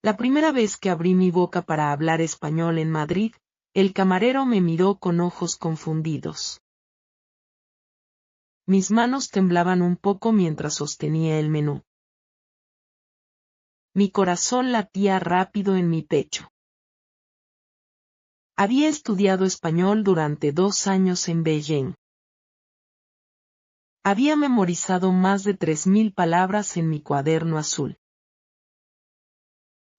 La primera vez que abrí mi boca para hablar español en Madrid, el camarero me miró con ojos confundidos. Mis manos temblaban un poco mientras sostenía el menú. Mi corazón latía rápido en mi pecho. Había estudiado español durante 2 años en Beijing. Había memorizado más de 3000 palabras en mi cuaderno azul.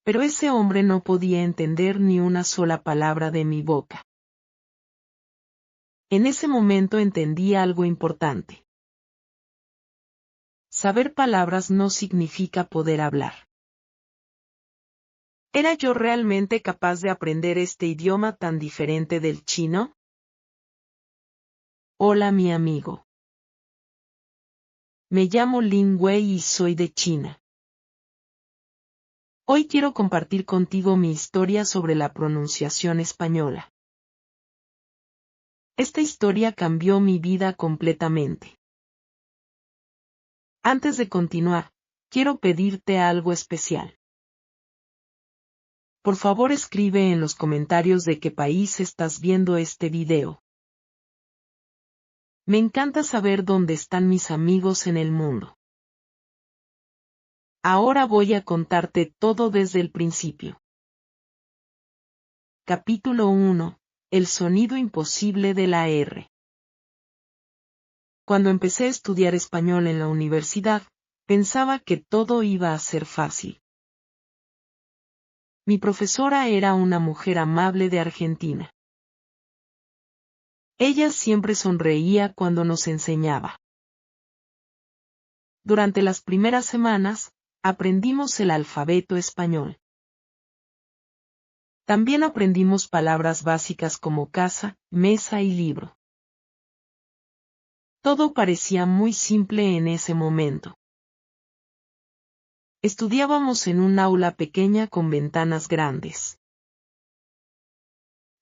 Pero ese hombre no podía entender ni una sola palabra de mi boca. En ese momento entendí algo importante. Saber palabras no significa poder hablar. ¿Era yo realmente capaz de aprender este idioma tan diferente del chino? Hola, mi amigo. Me llamo Lin Wei y soy de China. Hoy quiero compartir contigo mi historia sobre la pronunciación española. Esta historia cambió mi vida completamente. Antes de continuar, quiero pedirte algo especial. Por favor, escribe en los comentarios de qué país estás viendo este video. Me encanta saber dónde están mis amigos en el mundo. Ahora voy a contarte todo desde el principio. Capítulo 1. El sonido imposible de la R. Cuando empecé a estudiar español en la universidad, pensaba que todo iba a ser fácil. Mi profesora era una mujer amable de Argentina. Ella siempre sonreía cuando nos enseñaba. Durante las primeras semanas, aprendimos el alfabeto español. También aprendimos palabras básicas como casa, mesa y libro. Todo parecía muy simple en ese momento. Estudiábamos en un aula pequeña con ventanas grandes.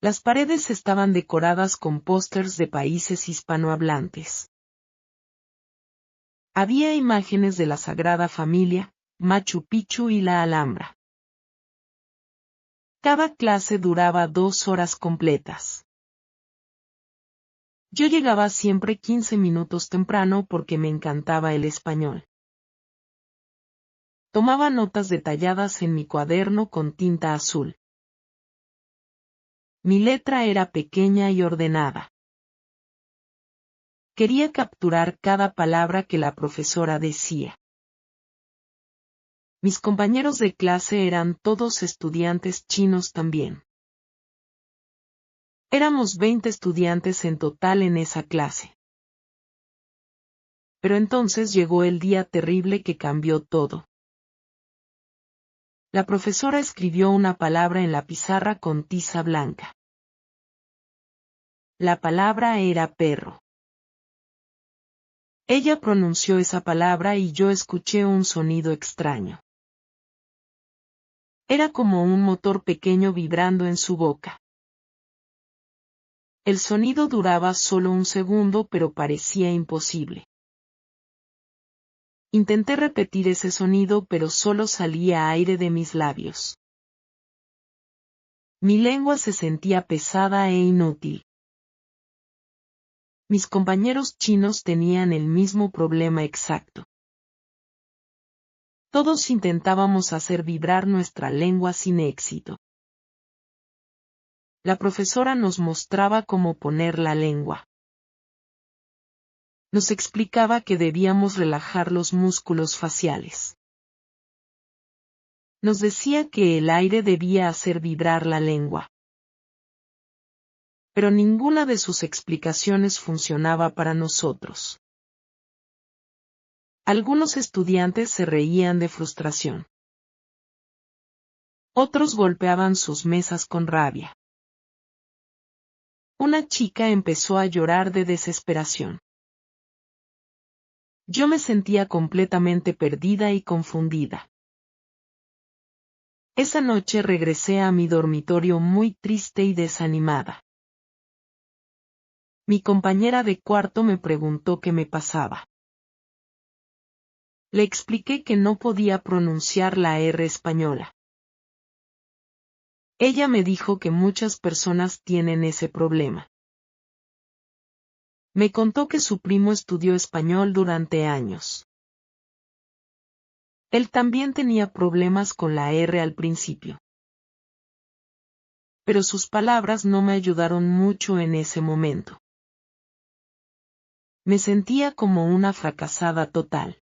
Las paredes estaban decoradas con pósters de países hispanohablantes. Había imágenes de la Sagrada Familia, Machu Picchu y la Alhambra. Cada clase duraba 2 horas completas. Yo llegaba siempre 15 minutos temprano porque me encantaba el español. Tomaba notas detalladas en mi cuaderno con tinta azul. Mi letra era pequeña y ordenada. Quería capturar cada palabra que la profesora decía. Mis compañeros de clase eran todos estudiantes chinos también. Éramos 20 estudiantes en total en esa clase. Pero entonces llegó el día terrible que cambió todo. La profesora escribió una palabra en la pizarra con tiza blanca. La palabra era perro. Ella pronunció esa palabra y yo escuché un sonido extraño. Era como un motor pequeño vibrando en su boca. El sonido duraba solo un segundo, pero parecía imposible. Intenté repetir ese sonido, pero solo salía aire de mis labios. Mi lengua se sentía pesada e inútil. Mis compañeros chinos tenían el mismo problema exacto. Todos intentábamos hacer vibrar nuestra lengua sin éxito. La profesora nos mostraba cómo poner la lengua. Nos explicaba que debíamos relajar los músculos faciales. Nos decía que el aire debía hacer vibrar la lengua. Pero ninguna de sus explicaciones funcionaba para nosotros. Algunos estudiantes se reían de frustración. Otros golpeaban sus mesas con rabia. Una chica empezó a llorar de desesperación. Yo me sentía completamente perdida y confundida. Esa noche regresé a mi dormitorio muy triste y desanimada. Mi compañera de cuarto me preguntó qué me pasaba. Le expliqué que no podía pronunciar la R española. Ella me dijo que muchas personas tienen ese problema. Me contó que su primo estudió español durante años. Él también tenía problemas con la R al principio. Pero sus palabras no me ayudaron mucho en ese momento. Me sentía como una fracasada total.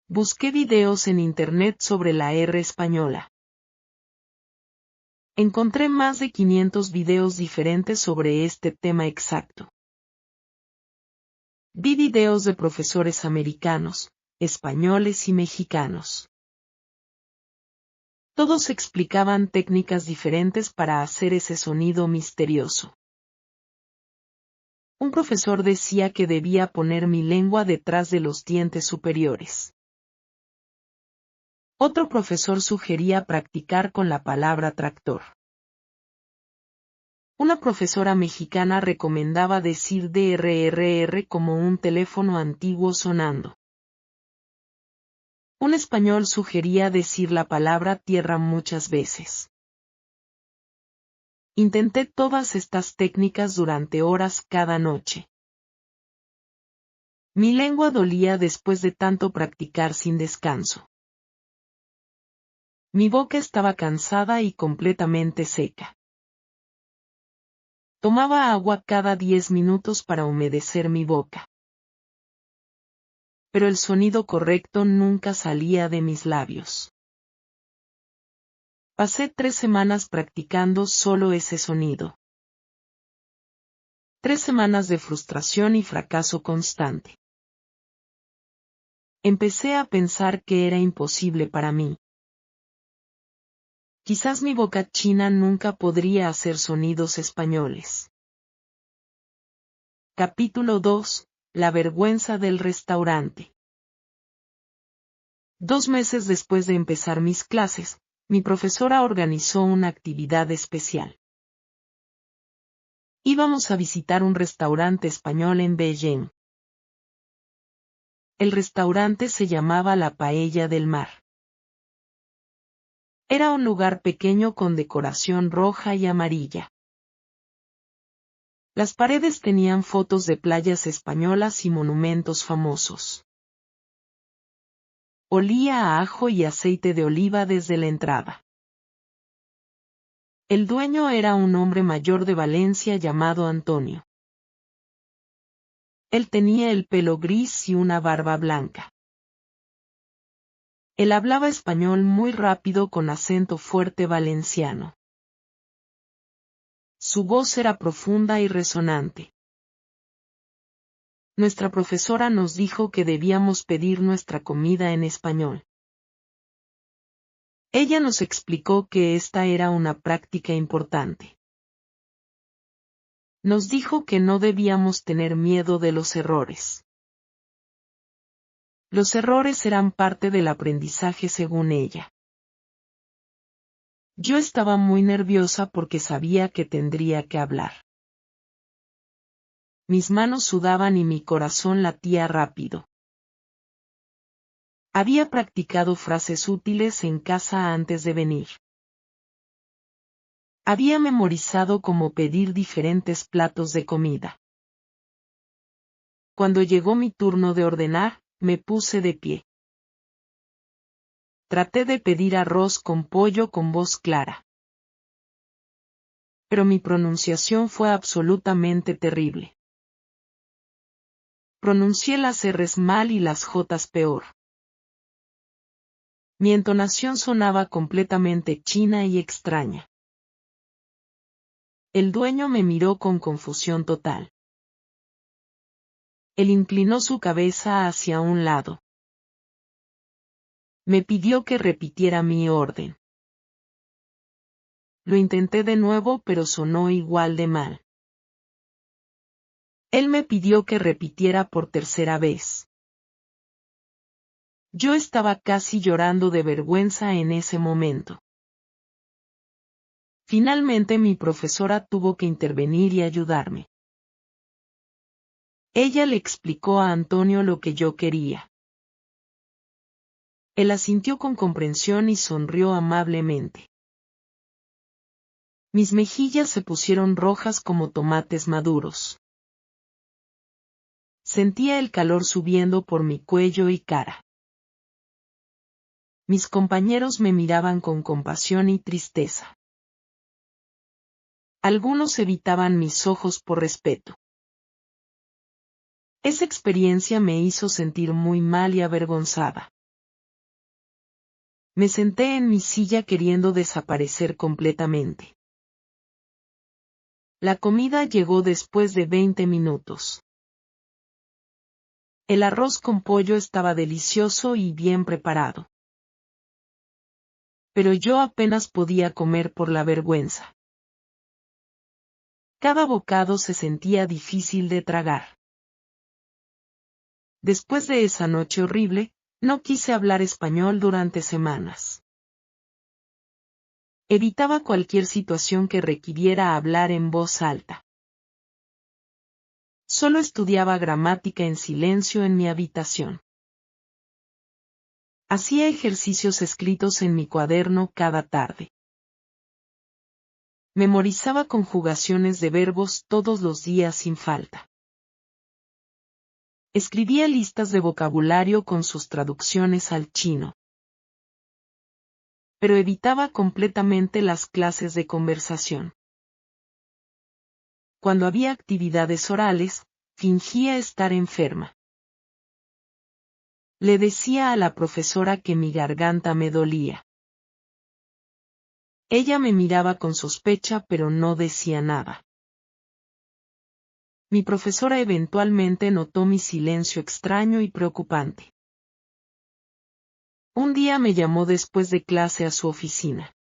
Busqué videos en internet sobre la R española. Encontré más de 500 videos diferentes sobre este tema exacto. Vi videos de profesores americanos, españoles y mexicanos. Todos explicaban técnicas diferentes para hacer ese sonido misterioso. Un profesor decía que debía poner mi lengua detrás de los dientes superiores. Otro profesor sugería practicar con la palabra tractor. Una profesora mexicana recomendaba decir DRRR como un teléfono antiguo sonando. Un español sugería decir la palabra tierra muchas veces. Intenté todas estas técnicas durante horas cada noche. Mi lengua dolía después de tanto practicar sin descanso. Mi boca estaba cansada y completamente seca. Tomaba agua cada 10 minutos para humedecer mi boca. Pero el sonido correcto nunca salía de mis labios. Pasé 3 semanas practicando solo ese sonido. 3 semanas de frustración y fracaso constante. Empecé a pensar que era imposible para mí. Quizás mi boca china nunca podría hacer sonidos españoles. Capítulo 2. La vergüenza del restaurante. 2 meses después de empezar mis clases, mi profesora organizó una actividad especial. Íbamos a visitar un restaurante español en Beijing. El restaurante se llamaba La Paella del Mar. Era un lugar pequeño con decoración roja y amarilla. Las paredes tenían fotos de playas españolas y monumentos famosos. Olía a ajo y aceite de oliva desde la entrada. El dueño era un hombre mayor de Valencia llamado Antonio. Él tenía el pelo gris y una barba blanca. Él hablaba español muy rápido con acento fuerte valenciano. Su voz era profunda y resonante. Nuestra profesora nos dijo que debíamos pedir nuestra comida en español. Ella nos explicó que esta era una práctica importante. Nos dijo que no debíamos tener miedo de los errores. Los errores eran parte del aprendizaje según ella. Yo estaba muy nerviosa porque sabía que tendría que hablar. Mis manos sudaban y mi corazón latía rápido. Había practicado frases útiles en casa antes de venir. Había memorizado cómo pedir diferentes platos de comida. Cuando llegó mi turno de ordenar, me puse de pie. Traté de pedir arroz con pollo con voz clara. Pero mi pronunciación fue absolutamente terrible. Pronuncié las R's mal y las J's peor. Mi entonación sonaba completamente china y extraña. El dueño me miró con confusión total. Él inclinó su cabeza hacia un lado. Me pidió que repitiera mi orden. Lo intenté de nuevo pero sonó igual de mal. Él me pidió que repitiera por tercera vez. Yo estaba casi llorando de vergüenza en ese momento. Finalmente mi profesora tuvo que intervenir y ayudarme. Ella le explicó a Antonio lo que yo quería. Él asintió con comprensión y sonrió amablemente. Mis mejillas se pusieron rojas como tomates maduros. Sentía el calor subiendo por mi cuello y cara. Mis compañeros me miraban con compasión y tristeza. Algunos evitaban mis ojos por respeto. Esa experiencia me hizo sentir muy mal y avergonzada. Me senté en mi silla queriendo desaparecer completamente. La comida llegó después de 20 minutos. El arroz con pollo estaba delicioso y bien preparado. Pero yo apenas podía comer por la vergüenza. Cada bocado se sentía difícil de tragar. Después de esa noche horrible, no quise hablar español durante semanas. Evitaba cualquier situación que requiriera hablar en voz alta. Solo estudiaba gramática en silencio en mi habitación. Hacía ejercicios escritos en mi cuaderno cada tarde. Memorizaba conjugaciones de verbos todos los días sin falta. Escribía listas de vocabulario con sus traducciones al chino. Pero evitaba completamente las clases de conversación. Cuando había actividades orales, fingía estar enferma. Le decía a la profesora que mi garganta me dolía. Ella me miraba con sospecha pero no decía nada. Mi profesora eventualmente notó mi silencio extraño y preocupante. Un día me llamó después de clase a su oficina.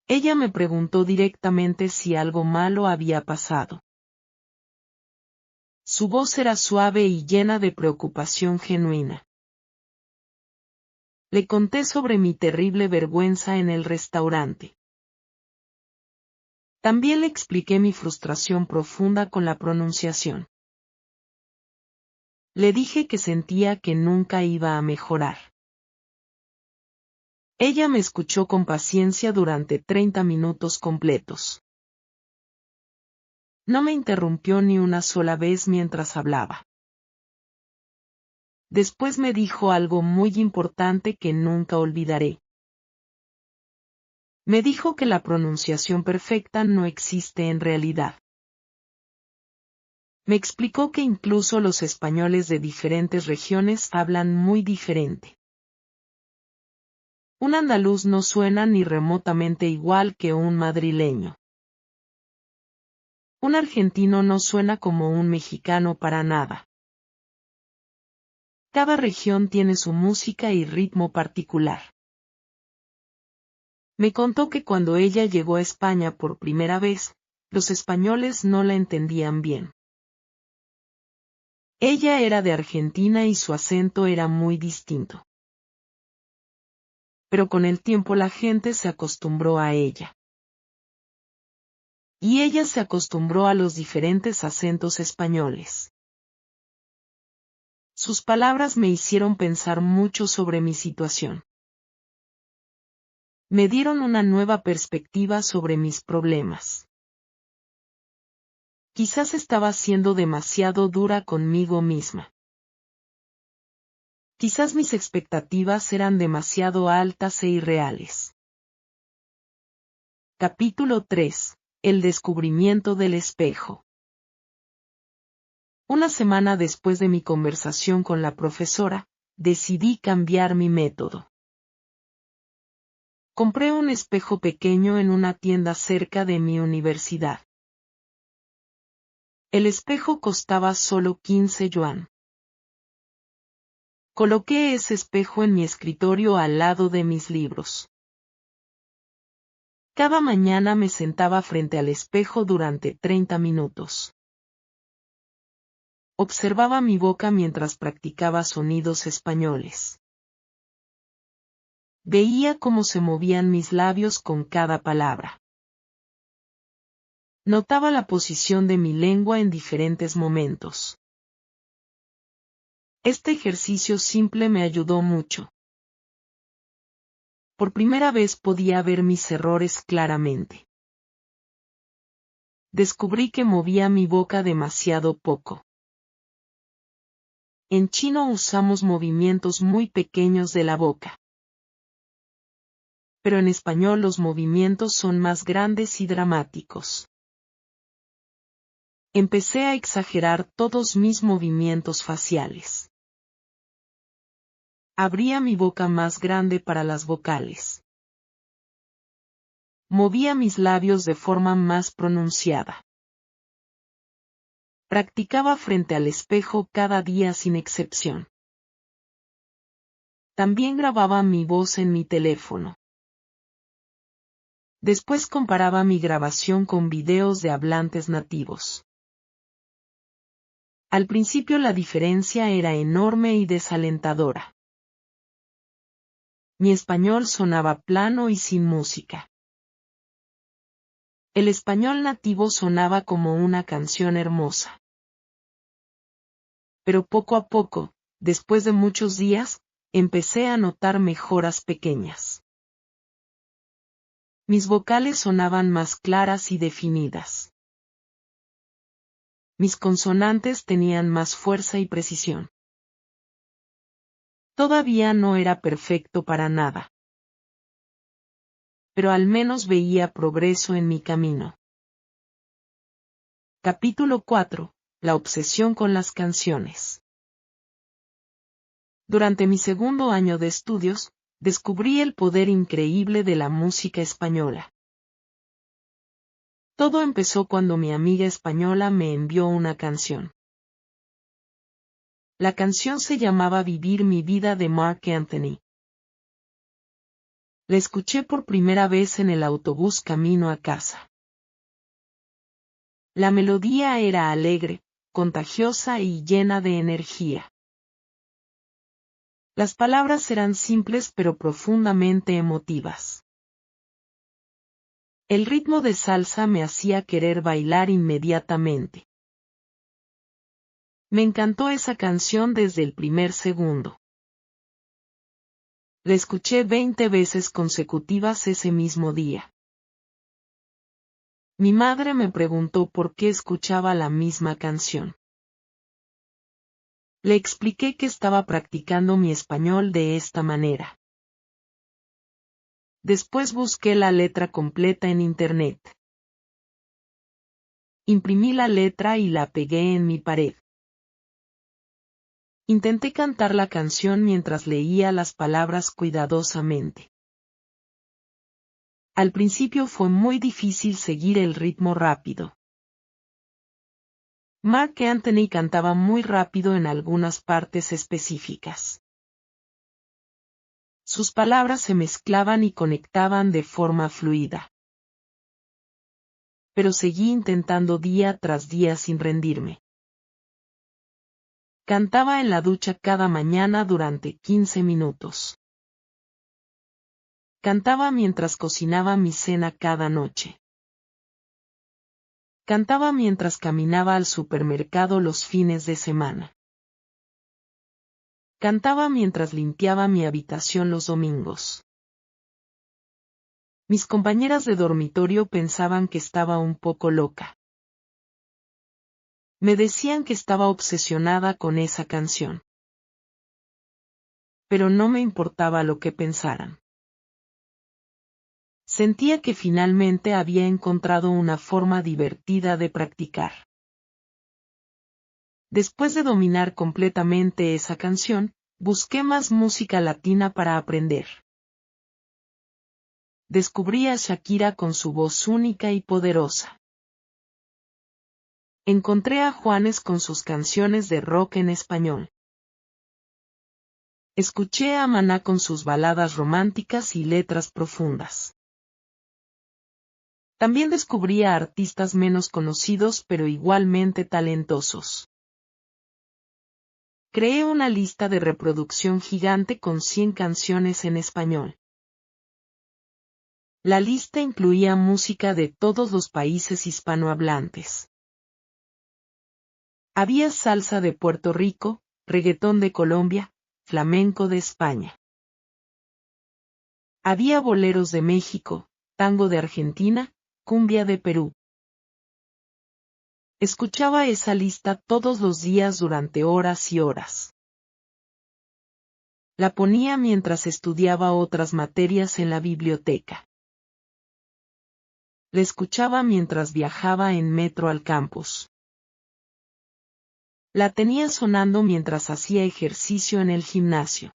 Ella me preguntó directamente si algo malo había pasado. Su voz era suave y llena de preocupación genuina. Le conté sobre mi terrible vergüenza en el restaurante. También le expliqué mi frustración profunda con la pronunciación. Le dije que sentía que nunca iba a mejorar. Ella me escuchó con paciencia durante 30 minutos completos. No me interrumpió ni una sola vez mientras hablaba. Después me dijo algo muy importante que nunca olvidaré. Me dijo que la pronunciación perfecta no existe en realidad. Me explicó que incluso los españoles de diferentes regiones hablan muy diferente. Un andaluz no suena ni remotamente igual que un madrileño. Un argentino no suena como un mexicano para nada. Cada región tiene su música y ritmo particular. Me contó que cuando ella llegó a España por primera vez, los españoles no la entendían bien. Ella era de Argentina y su acento era muy distinto. Pero con el tiempo la gente se acostumbró a ella. Y ella se acostumbró a los diferentes acentos españoles. Sus palabras me hicieron pensar mucho sobre mi situación. Me dieron una nueva perspectiva sobre mis problemas. Quizás estaba siendo demasiado dura conmigo misma. Quizás mis expectativas eran demasiado altas e irreales. Capítulo 3. El descubrimiento del espejo. Una semana después de mi conversación con la profesora, decidí cambiar mi método. Compré un espejo pequeño en una tienda cerca de mi universidad. El espejo costaba solo 15 yuan. Coloqué ese espejo en mi escritorio al lado de mis libros. Cada mañana me sentaba frente al espejo durante 30 minutos. Observaba mi boca mientras practicaba sonidos españoles. Veía cómo se movían mis labios con cada palabra. Notaba la posición de mi lengua en diferentes momentos. Este ejercicio simple me ayudó mucho. Por primera vez podía ver mis errores claramente. Descubrí que movía mi boca demasiado poco. En chino usamos movimientos muy pequeños de la boca. Pero en español los movimientos son más grandes y dramáticos. Empecé a exagerar todos mis movimientos faciales. Abría mi boca más grande para las vocales. Movía mis labios de forma más pronunciada. Practicaba frente al espejo cada día sin excepción. También grababa mi voz en mi teléfono. Después comparaba mi grabación con videos de hablantes nativos. Al principio la diferencia era enorme y desalentadora. Mi español sonaba plano y sin música. El español nativo sonaba como una canción hermosa. Pero poco a poco, después de muchos días, empecé a notar mejoras pequeñas. Mis vocales sonaban más claras y definidas. Mis consonantes tenían más fuerza y precisión. Todavía no era perfecto para nada. Pero al menos veía progreso en mi camino. Capítulo 4. La obsesión con las canciones. Durante mi segundo año de estudios, descubrí el poder increíble de la música española. Todo empezó cuando mi amiga española me envió una canción. La canción se llamaba Vivir mi vida de Marc Anthony. La escuché por primera vez en el autobús camino a casa. La melodía era alegre, contagiosa y llena de energía. Las palabras eran simples pero profundamente emotivas. El ritmo de salsa me hacía querer bailar inmediatamente. Me encantó esa canción desde el primer segundo. La escuché 20 veces consecutivas ese mismo día. Mi madre me preguntó por qué escuchaba la misma canción. Le expliqué que estaba practicando mi español de esta manera. Después busqué la letra completa en internet. Imprimí la letra y la pegué en mi pared. Intenté cantar la canción mientras leía las palabras cuidadosamente. Al principio fue muy difícil seguir el ritmo rápido. Marc Anthony cantaba muy rápido en algunas partes específicas. Sus palabras se mezclaban y conectaban de forma fluida. Pero seguí intentando día tras día sin rendirme. Cantaba en la ducha cada mañana durante 15 minutos. Cantaba mientras cocinaba mi cena cada noche. Cantaba mientras caminaba al supermercado los fines de semana. Cantaba mientras limpiaba mi habitación los domingos. Mis compañeras de dormitorio pensaban que estaba un poco loca. Me decían que estaba obsesionada con esa canción. Pero no me importaba lo que pensaran. Sentía que finalmente había encontrado una forma divertida de practicar. Después de dominar completamente esa canción, busqué más música latina para aprender. Descubrí a Shakira con su voz única y poderosa. Encontré a Juanes con sus canciones de rock en español. Escuché a Maná con sus baladas románticas y letras profundas. También descubrí a artistas menos conocidos pero igualmente talentosos. Creé una lista de reproducción gigante con 100 canciones en español. La lista incluía música de todos los países hispanohablantes. Había salsa de Puerto Rico, reggaetón de Colombia, flamenco de España. Había boleros de México, tango de Argentina, cumbia de Perú. Escuchaba esa lista todos los días durante horas y horas. La ponía mientras estudiaba otras materias en la biblioteca. La escuchaba mientras viajaba en metro al campus. La tenía sonando mientras hacía ejercicio en el gimnasio.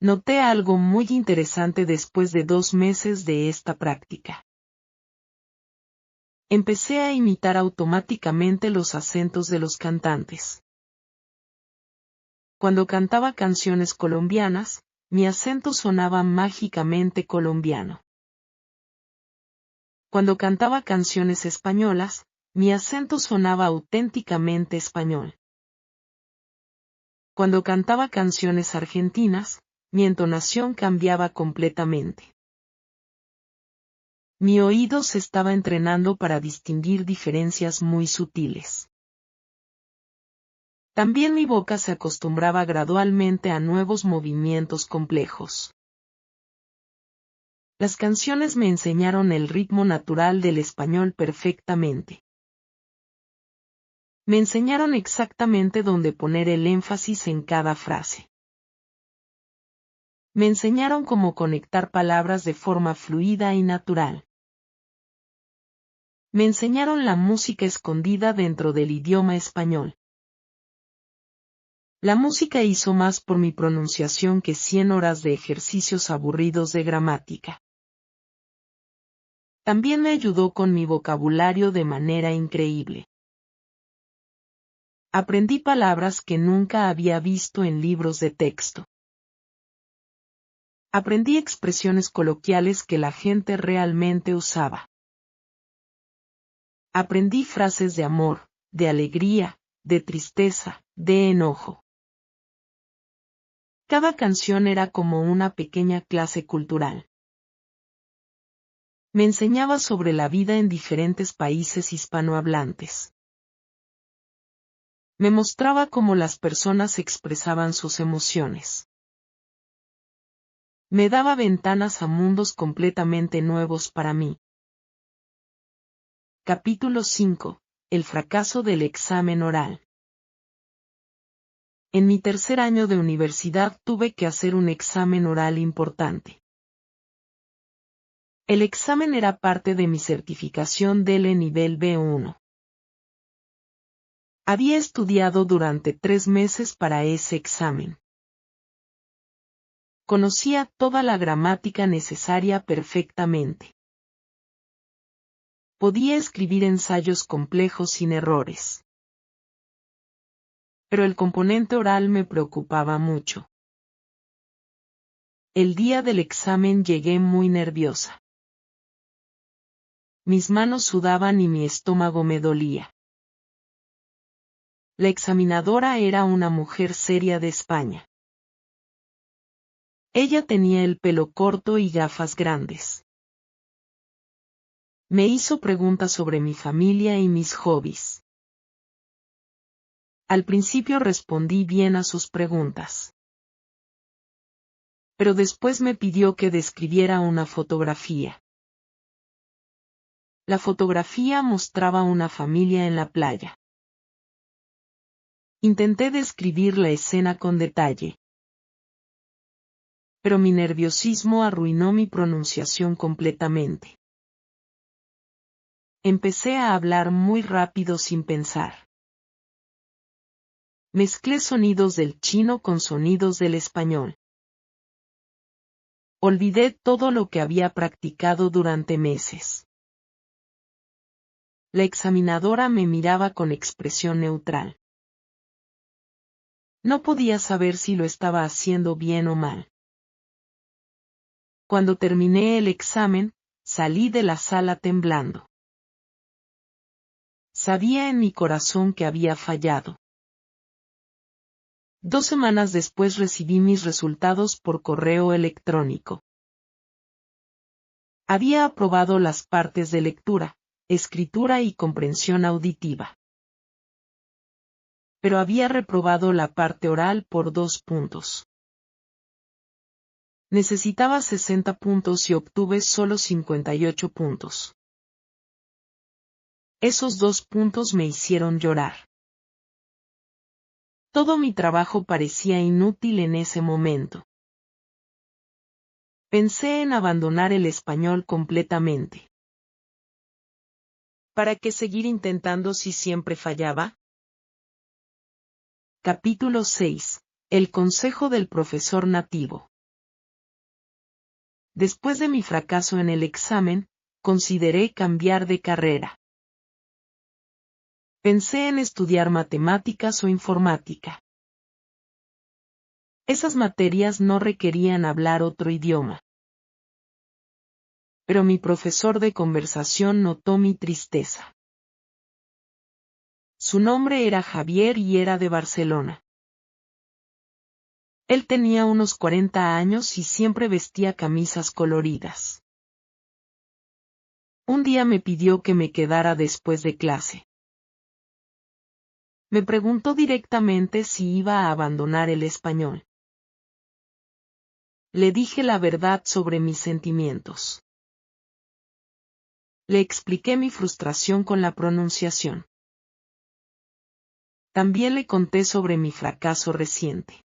Noté algo muy interesante después de 2 meses de esta práctica. Empecé a imitar automáticamente los acentos de los cantantes. Cuando cantaba canciones colombianas, mi acento sonaba mágicamente colombiano. Cuando cantaba canciones españolas, mi acento sonaba auténticamente español. Cuando cantaba canciones argentinas, mi entonación cambiaba completamente. Mi oído se estaba entrenando para distinguir diferencias muy sutiles. También mi boca se acostumbraba gradualmente a nuevos movimientos complejos. Las canciones me enseñaron el ritmo natural del español perfectamente. Me enseñaron exactamente dónde poner el énfasis en cada frase. Me enseñaron cómo conectar palabras de forma fluida y natural. Me enseñaron la música escondida dentro del idioma español. La música hizo más por mi pronunciación que 100 horas de ejercicios aburridos de gramática. También me ayudó con mi vocabulario de manera increíble. Aprendí palabras que nunca había visto en libros de texto. Aprendí expresiones coloquiales que la gente realmente usaba. Aprendí frases de amor, de alegría, de tristeza, de enojo. Cada canción era como una pequeña clase cultural. Me enseñaba sobre la vida en diferentes países hispanohablantes. Me mostraba cómo las personas expresaban sus emociones. Me daba ventanas a mundos completamente nuevos para mí. Capítulo 5. El fracaso del examen oral. En mi tercer año de universidad tuve que hacer un examen oral importante. El examen era parte de mi certificación del nivel B1. Había estudiado durante 3 meses para ese examen. Conocía toda la gramática necesaria perfectamente. Podía escribir ensayos complejos sin errores. Pero el componente oral me preocupaba mucho. El día del examen llegué muy nerviosa. Mis manos sudaban y mi estómago me dolía. La examinadora era una mujer seria de España. Ella tenía el pelo corto y gafas grandes. Me hizo preguntas sobre mi familia y mis hobbies. Al principio respondí bien a sus preguntas. Pero después me pidió que describiera una fotografía. La fotografía mostraba una familia en la playa. Intenté describir la escena con detalle. Pero mi nerviosismo arruinó mi pronunciación completamente. Empecé a hablar muy rápido sin pensar. Mezclé sonidos del chino con sonidos del español. Olvidé todo lo que había practicado durante meses. La examinadora me miraba con expresión neutral. No podía saber si lo estaba haciendo bien o mal. Cuando terminé el examen, salí de la sala temblando. Sabía en mi corazón que había fallado. 2 semanas después recibí mis resultados por correo electrónico. Había aprobado las partes de lectura, escritura y comprensión auditiva. Pero había reprobado la parte oral por 2 puntos. Necesitaba 60 puntos y obtuve solo 58 puntos. Esos 2 puntos me hicieron llorar. Todo mi trabajo parecía inútil en ese momento. Pensé en abandonar el español completamente. ¿Para qué seguir intentando si siempre fallaba? Capítulo 6. El consejo del profesor nativo. Después de mi fracaso en el examen, consideré cambiar de carrera. Pensé en estudiar matemáticas o informática. Esas materias no requerían hablar otro idioma. Pero mi profesor de conversación notó mi tristeza. Su nombre era Javier y era de Barcelona. Él tenía unos 40 años y siempre vestía camisas coloridas. Un día me pidió que me quedara después de clase. Me preguntó directamente si iba a abandonar el español. Le dije la verdad sobre mis sentimientos. Le expliqué mi frustración con la pronunciación. También le conté sobre mi fracaso reciente.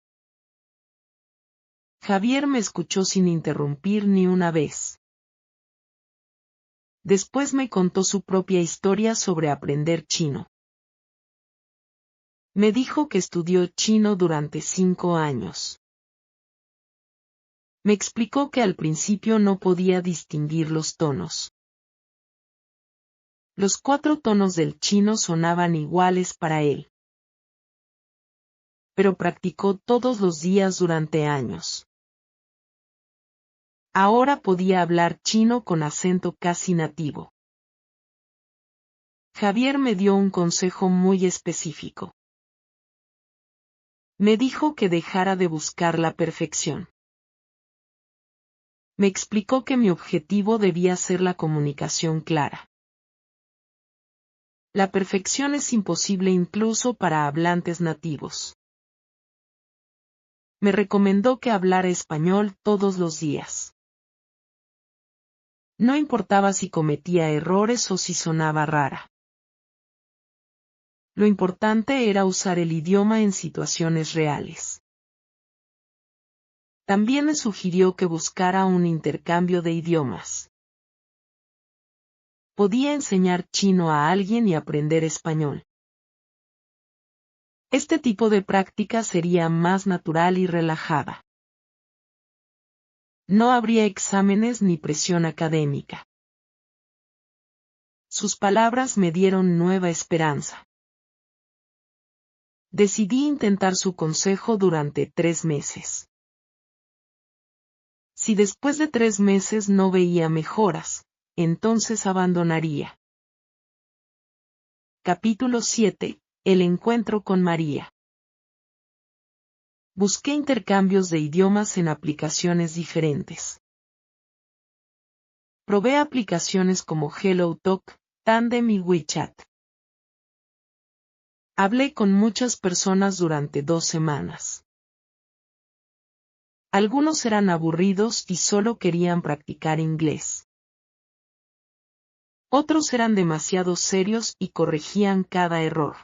Javier me escuchó sin interrumpir ni una vez. Después me contó su propia historia sobre aprender chino. Me dijo que estudió chino durante 5 años. Me explicó que al principio no podía distinguir los tonos. Los 4 tonos del chino sonaban iguales para él. Pero practicó todos los días durante años. Ahora podía hablar chino con acento casi nativo. Javier me dio un consejo muy específico. Me dijo que dejara de buscar la perfección. Me explicó que mi objetivo debía ser la comunicación clara. La perfección es imposible incluso para hablantes nativos. Me recomendó que hablara español todos los días. No importaba si cometía errores o si sonaba rara. Lo importante era usar el idioma en situaciones reales. También me sugirió que buscara un intercambio de idiomas. Podía enseñar chino a alguien y aprender español. Este tipo de práctica sería más natural y relajada. No habría exámenes ni presión académica. Sus palabras me dieron nueva esperanza. Decidí intentar su consejo durante 3 meses. Si después de 3 meses no veía mejoras, entonces abandonaría. Capítulo 7. El encuentro con María. Busqué intercambios de idiomas en aplicaciones diferentes. Probé aplicaciones como HelloTalk, Tandem y WeChat. Hablé con muchas personas durante 2 semanas. Algunos eran aburridos y solo querían practicar inglés. Otros eran demasiado serios y corregían cada error.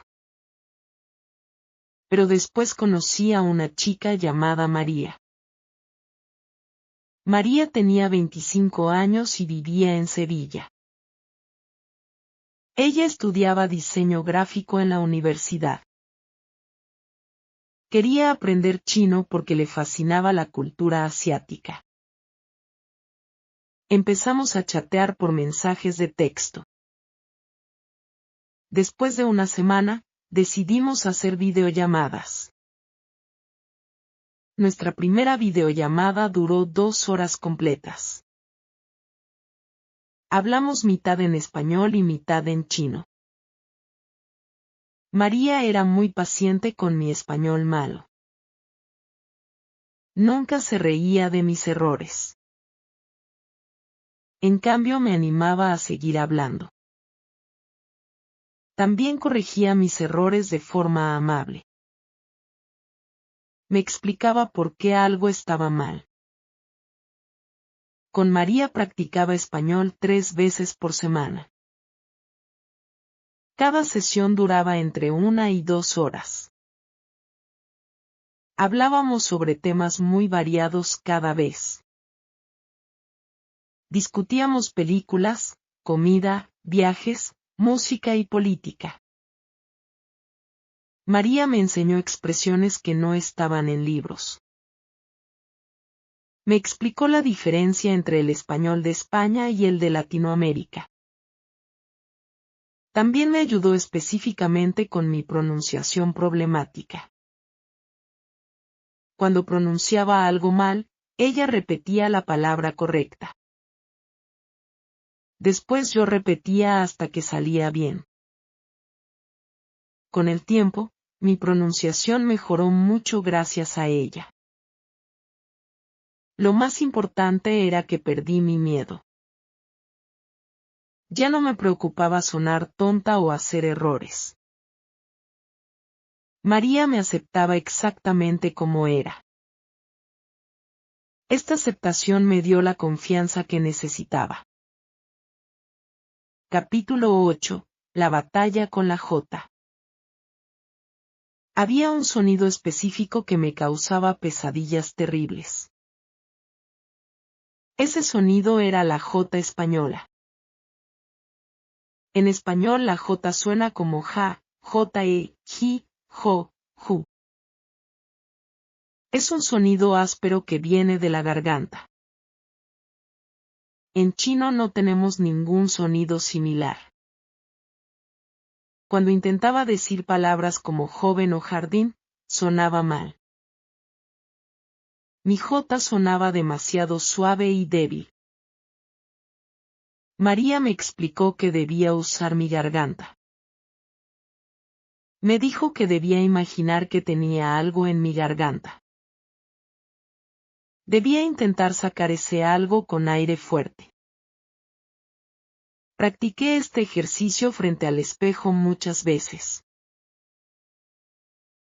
Pero después conocí a una chica llamada María. María tenía 25 años y vivía en Sevilla. Ella estudiaba diseño gráfico en la universidad. Quería aprender chino porque le fascinaba la cultura asiática. Empezamos a chatear por mensajes de texto. Después de una semana, decidimos hacer videollamadas. Nuestra primera videollamada duró 2 horas completas. Hablamos mitad en español y mitad en chino. María era muy paciente con mi español malo. Nunca se reía de mis errores. En cambio me animaba a seguir hablando. También corregía mis errores de forma amable. Me explicaba por qué algo estaba mal. Con María practicaba español 3 veces por semana. Cada sesión duraba entre 1 y 2 horas. Hablábamos sobre temas muy variados cada vez. Discutíamos películas, comida, viajes, música y política. María me enseñó expresiones que no estaban en libros. Me explicó la diferencia entre el español de España y el de Latinoamérica. También me ayudó específicamente con mi pronunciación problemática. Cuando pronunciaba algo mal, ella repetía la palabra correcta. Después yo repetía hasta que salía bien. Con el tiempo, mi pronunciación mejoró mucho gracias a ella. Lo más importante era que perdí mi miedo. Ya no me preocupaba sonar tonta o hacer errores. María me aceptaba exactamente como era. Esta aceptación me dio la confianza que necesitaba. Capítulo 8. La batalla con la J. Había un sonido específico que me causaba pesadillas terribles. Ese sonido era la J española. En español la J suena como ja, je, ji, jo, ju. Es un sonido áspero que viene de la garganta. En chino no tenemos ningún sonido similar. Cuando intentaba decir palabras como joven o jardín, sonaba mal. Mi J sonaba demasiado suave y débil. María me explicó que debía usar mi garganta. Me dijo que debía imaginar que tenía algo en mi garganta. Debía intentar sacar ese algo con aire fuerte. Practiqué este ejercicio frente al espejo muchas veces.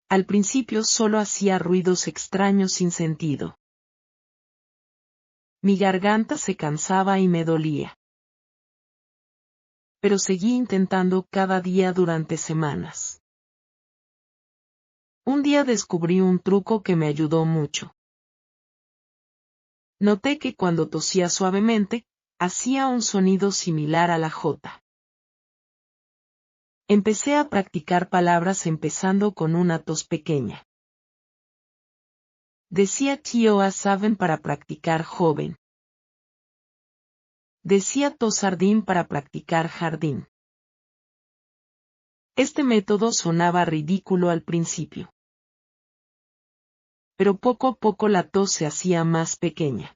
Al principio solo hacía ruidos extraños sin sentido. Mi garganta se cansaba y me dolía. Pero seguí intentando cada día durante semanas. Un día descubrí un truco que me ayudó mucho. Noté que cuando tosía suavemente, hacía un sonido similar a la J. Empecé a practicar palabras empezando con una tos pequeña. Decía tío a saben para practicar joven. Decía tosardín para practicar jardín. Este método sonaba ridículo al principio. Pero poco a poco la tos se hacía más pequeña.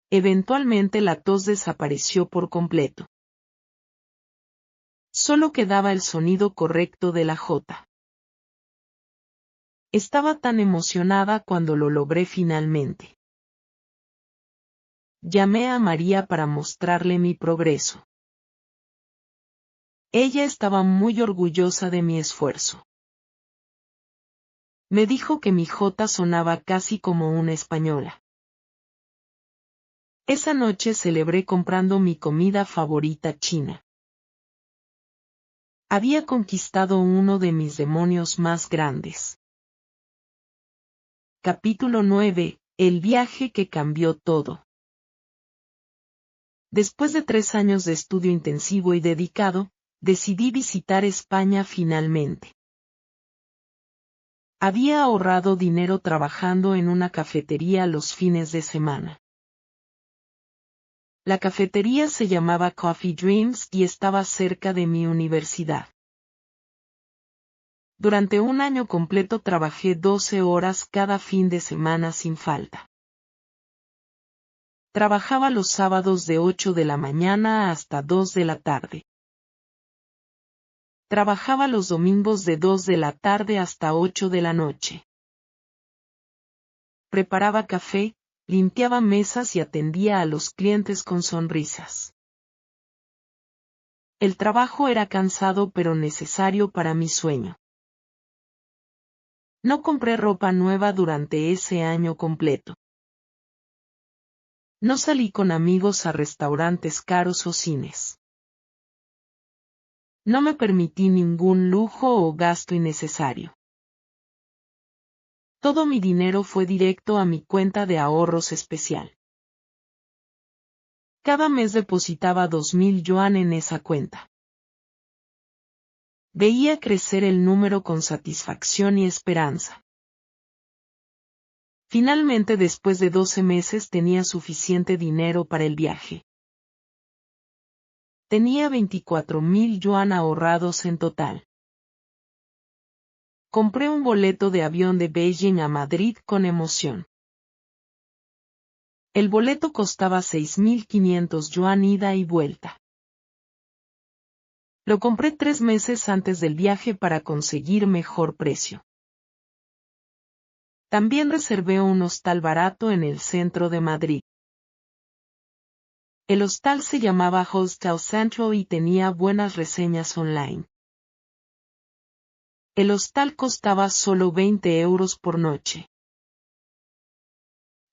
Eventualmente la tos desapareció por completo. Solo quedaba el sonido correcto de la J. Estaba tan emocionada cuando lo logré finalmente. Llamé a María para mostrarle mi progreso. Ella estaba muy orgullosa de mi esfuerzo. Me dijo que mi J sonaba casi como una española. Esa noche celebré comprando mi comida favorita china. Había conquistado uno de mis demonios más grandes. Capítulo 9. El viaje que cambió todo. Después de 3 años de estudio intensivo y dedicado, decidí visitar España finalmente. Había ahorrado dinero trabajando en una cafetería los fines de semana. La cafetería se llamaba Coffee Dreams y estaba cerca de mi universidad. Durante un año completo trabajé 12 horas cada fin de semana sin falta. Trabajaba los sábados de 8 de la mañana hasta 2 de la tarde. Trabajaba los domingos de 2 de la tarde hasta 8 de la noche. Preparaba café, limpiaba mesas y atendía a los clientes con sonrisas. El trabajo era cansado pero necesario para mi sueño. No compré ropa nueva durante ese año completo. No salí con amigos a restaurantes caros o cines. No me permití ningún lujo o gasto innecesario. Todo mi dinero fue directo a mi cuenta de ahorros especial. Cada mes depositaba 2.000 yuan en esa cuenta. Veía crecer el número con satisfacción y esperanza. Finalmente, después de 12 meses, tenía suficiente dinero para el viaje. Tenía 24.000 yuan ahorrados en total. Compré un boleto de avión de Beijing a Madrid con emoción. El boleto costaba 6.500 yuan ida y vuelta. Lo compré 3 meses antes del viaje para conseguir mejor precio. También reservé un hostal barato en el centro de Madrid. El hostal se llamaba Hostel Central y tenía buenas reseñas online. El hostal costaba solo 20 euros por noche.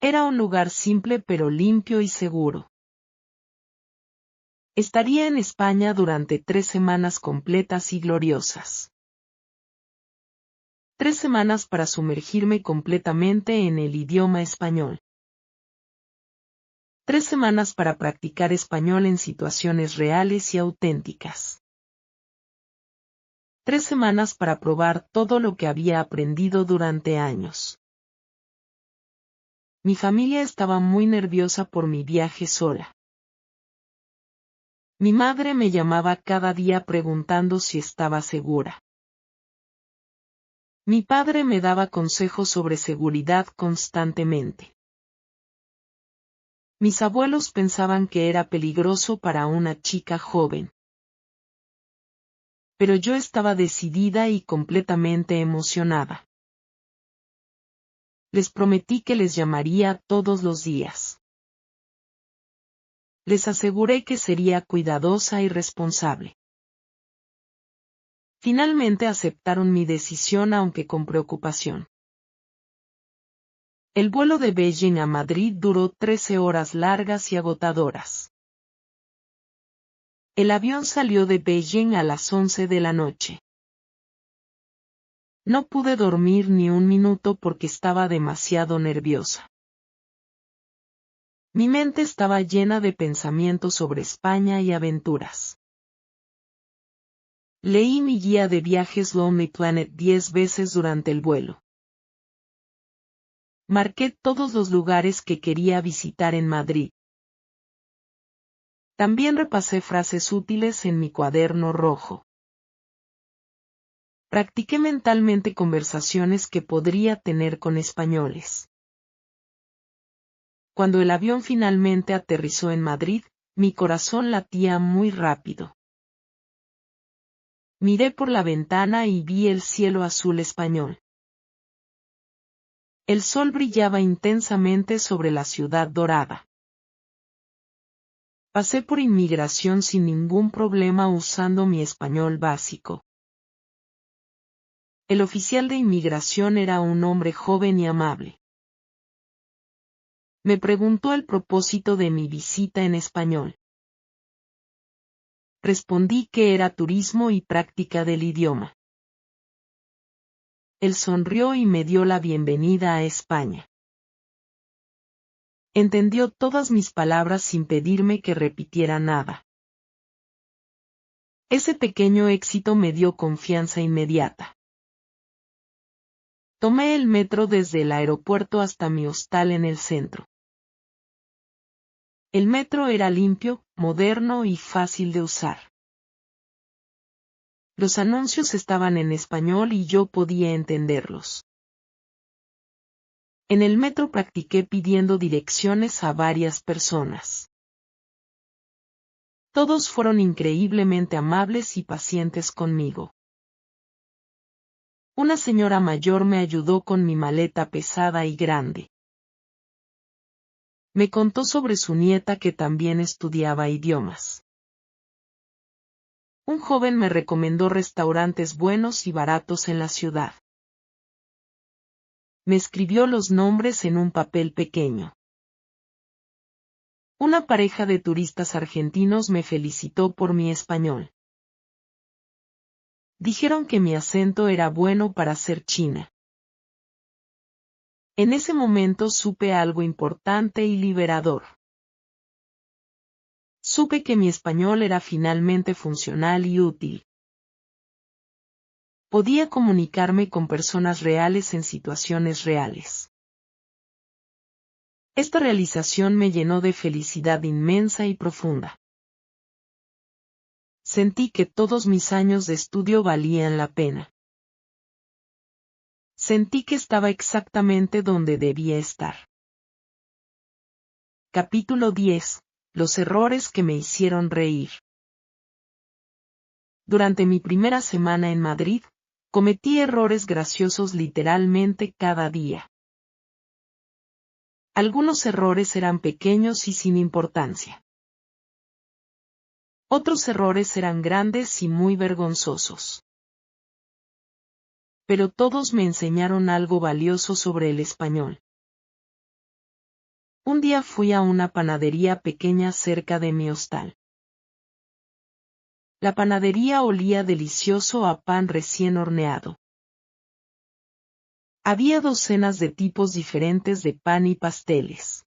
Era un lugar simple pero limpio y seguro. Estaría en España durante 3 semanas completas y gloriosas. 3 semanas para sumergirme completamente en el idioma español. 3 semanas para practicar español en situaciones reales y auténticas. 3 semanas para probar todo lo que había aprendido durante años. Mi familia estaba muy nerviosa por mi viaje sola. Mi madre me llamaba cada día preguntando si estaba segura. Mi padre me daba consejos sobre seguridad constantemente. Mis abuelos pensaban que era peligroso para una chica joven. Pero yo estaba decidida y completamente emocionada. Les prometí que les llamaría todos los días. Les aseguré que sería cuidadosa y responsable. Finalmente aceptaron mi decisión aunque con preocupación. El vuelo de Beijing a Madrid duró 13 horas largas y agotadoras. El avión salió de Beijing a las 11 de la noche. No pude dormir ni un minuto porque estaba demasiado nerviosa. Mi mente estaba llena de pensamientos sobre España y aventuras. Leí mi guía de viajes Lonely Planet 10 veces durante el vuelo. Marqué todos los lugares que quería visitar en Madrid. También repasé frases útiles en mi cuaderno rojo. Practiqué mentalmente conversaciones que podría tener con españoles. Cuando el avión finalmente aterrizó en Madrid, mi corazón latía muy rápido. Miré por la ventana y vi el cielo azul español. El sol brillaba intensamente sobre la ciudad dorada. Pasé por inmigración sin ningún problema usando mi español básico. El oficial de inmigración era un hombre joven y amable. Me preguntó el propósito de mi visita en español. Respondí que era turismo y práctica del idioma. Él sonrió y me dio la bienvenida a España. Entendió todas mis palabras sin pedirme que repitiera nada. Ese pequeño éxito me dio confianza inmediata. Tomé el metro desde el aeropuerto hasta mi hostal en el centro. El metro era limpio, moderno y fácil de usar. Los anuncios estaban en español y yo podía entenderlos. En el metro practiqué pidiendo direcciones a varias personas. Todos fueron increíblemente amables y pacientes conmigo. Una señora mayor me ayudó con mi maleta pesada y grande. Me contó sobre su nieta que también estudiaba idiomas. Un joven me recomendó restaurantes buenos y baratos en la ciudad. Me escribió los nombres en un papel pequeño. Una pareja de turistas argentinos me felicitó por mi español. Dijeron que mi acento era bueno para ser china. En ese momento supe algo importante y liberador. Supe que mi español era finalmente funcional y útil. Podía comunicarme con personas reales en situaciones reales. Esta realización me llenó de felicidad inmensa y profunda. Sentí que todos mis años de estudio valían la pena. Sentí que estaba exactamente donde debía estar. Capítulo 10. Los errores que me hicieron reír. Durante mi primera semana en Madrid, cometí errores graciosos literalmente cada día. Algunos errores eran pequeños y sin importancia. Otros errores eran grandes y muy vergonzosos. Pero todos me enseñaron algo valioso sobre el español. Un día fui a una panadería pequeña cerca de mi hostal. La panadería olía delicioso a pan recién horneado. Había docenas de tipos diferentes de pan y pasteles.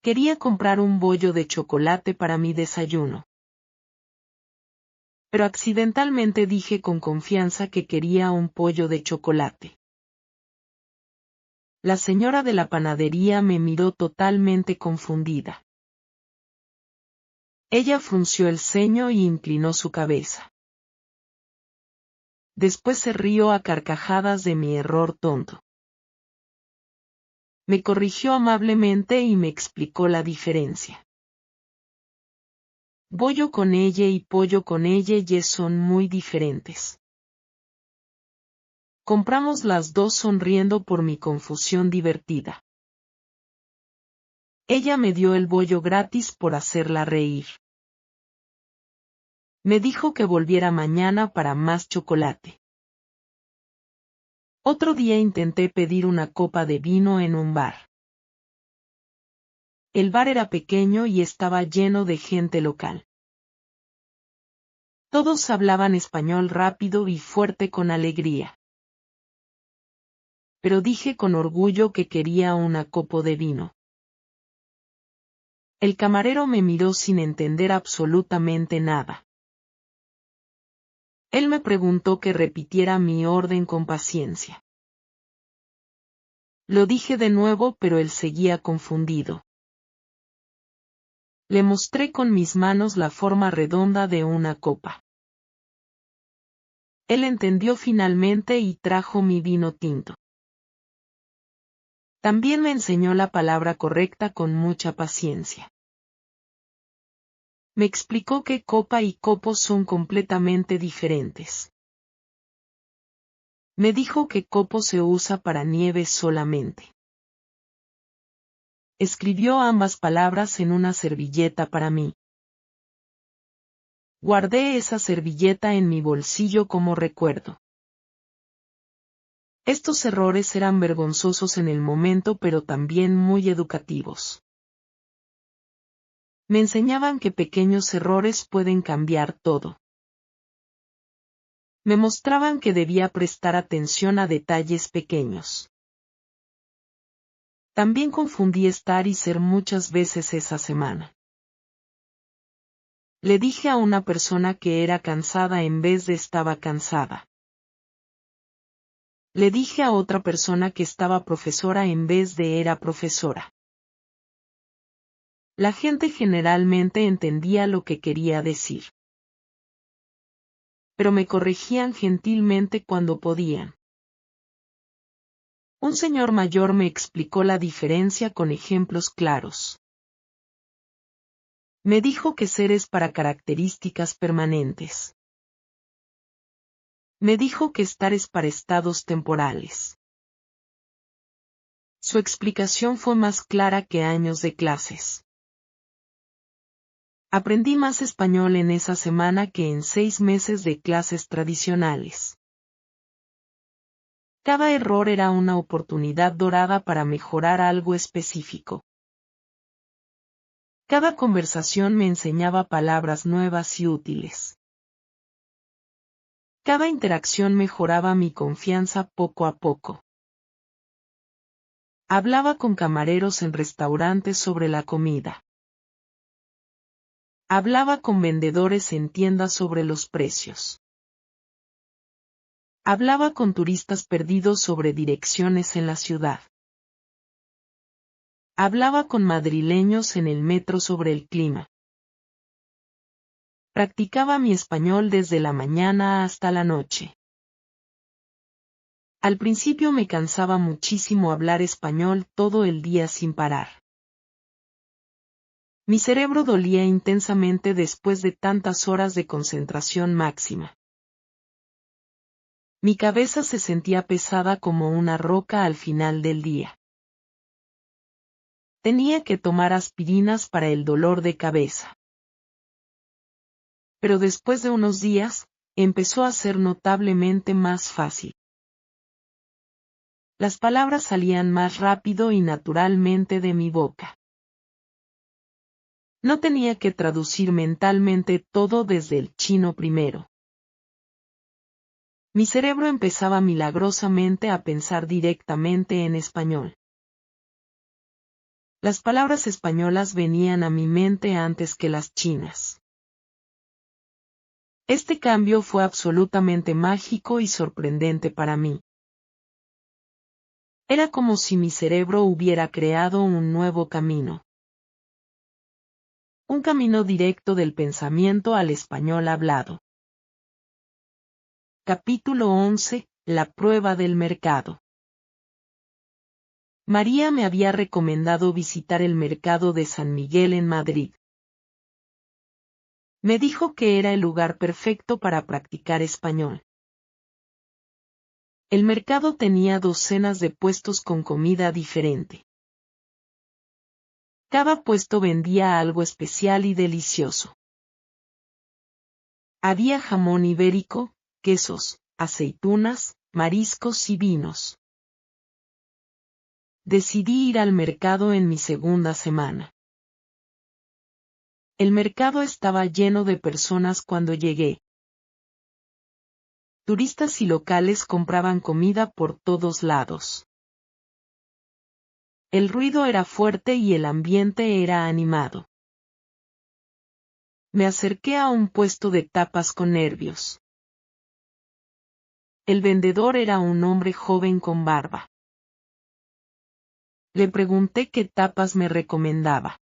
Quería comprar un bollo de chocolate para mi desayuno. Pero accidentalmente dije con confianza que quería un pollo de chocolate. La señora de la panadería me miró totalmente confundida. Ella frunció el ceño y inclinó su cabeza. Después se rió a carcajadas de mi error tonto. Me corrigió amablemente y me explicó la diferencia. Bollo con ella y pollo con ella son muy diferentes. Compramos las dos sonriendo por mi confusión divertida. Ella me dio el bollo gratis por hacerla reír. Me dijo que volviera mañana para más chocolate. Otro día intenté pedir una copa de vino en un bar. El bar era pequeño y estaba lleno de gente local. Todos hablaban español rápido y fuerte con alegría. Pero dije con orgullo que quería una copa de vino. El camarero me miró sin entender absolutamente nada. Él me preguntó que repitiera mi orden con paciencia. Lo dije de nuevo, pero él seguía confundido. Le mostré con mis manos la forma redonda de una copa. Él entendió finalmente y trajo mi vino tinto. También me enseñó la palabra correcta con mucha paciencia. Me explicó que copa y copo son completamente diferentes. Me dijo que copo se usa para nieve solamente. Escribió ambas palabras en una servilleta para mí. Guardé esa servilleta en mi bolsillo como recuerdo. Estos errores eran vergonzosos en el momento, pero también muy educativos. Me enseñaban que pequeños errores pueden cambiar todo. Me mostraban que debía prestar atención a detalles pequeños. También confundí estar y ser muchas veces esa semana. Le dije a una persona que era cansada en vez de estaba cansada. Le dije a otra persona que estaba profesora en vez de era profesora. La gente generalmente entendía lo que quería decir. Pero me corregían gentilmente cuando podían. Un señor mayor me explicó la diferencia con ejemplos claros. Me dijo que ser es para características permanentes. Me dijo que estar es para estados temporales. Su explicación fue más clara que años de clases. Aprendí más español en esa semana que en 6 meses de clases tradicionales. Cada error era una oportunidad dorada para mejorar algo específico. Cada conversación me enseñaba palabras nuevas y útiles. Cada interacción mejoraba mi confianza poco a poco. Hablaba con camareros en restaurantes sobre la comida. Hablaba con vendedores en tiendas sobre los precios. Hablaba con turistas perdidos sobre direcciones en la ciudad. Hablaba con madrileños en el metro sobre el clima. Practicaba mi español desde la mañana hasta la noche. Al principio me cansaba muchísimo hablar español todo el día sin parar. Mi cerebro dolía intensamente después de tantas horas de concentración máxima. Mi cabeza se sentía pesada como una roca al final del día. Tenía que tomar aspirinas para el dolor de cabeza. Pero después de unos días, empezó a ser notablemente más fácil. Las palabras salían más rápido y naturalmente de mi boca. No tenía que traducir mentalmente todo desde el chino primero. Mi cerebro empezaba milagrosamente a pensar directamente en español. Las palabras españolas venían a mi mente antes que las chinas. Este cambio fue absolutamente mágico y sorprendente para mí. Era como si mi cerebro hubiera creado un nuevo camino. Un camino directo del pensamiento al español hablado. Capítulo 11. La prueba del mercado. María me había recomendado visitar el mercado de San Miguel en Madrid. Me dijo que era el lugar perfecto para practicar español. El mercado tenía docenas de puestos con comida diferente. Cada puesto vendía algo especial y delicioso. Había jamón ibérico, quesos, aceitunas, mariscos y vinos. Decidí ir al mercado en mi segunda semana. El mercado estaba lleno de personas cuando llegué. Turistas y locales compraban comida por todos lados. El ruido era fuerte y el ambiente era animado. Me acerqué a un puesto de tapas con nervios. El vendedor era un hombre joven con barba. Le pregunté qué tapas me recomendaba.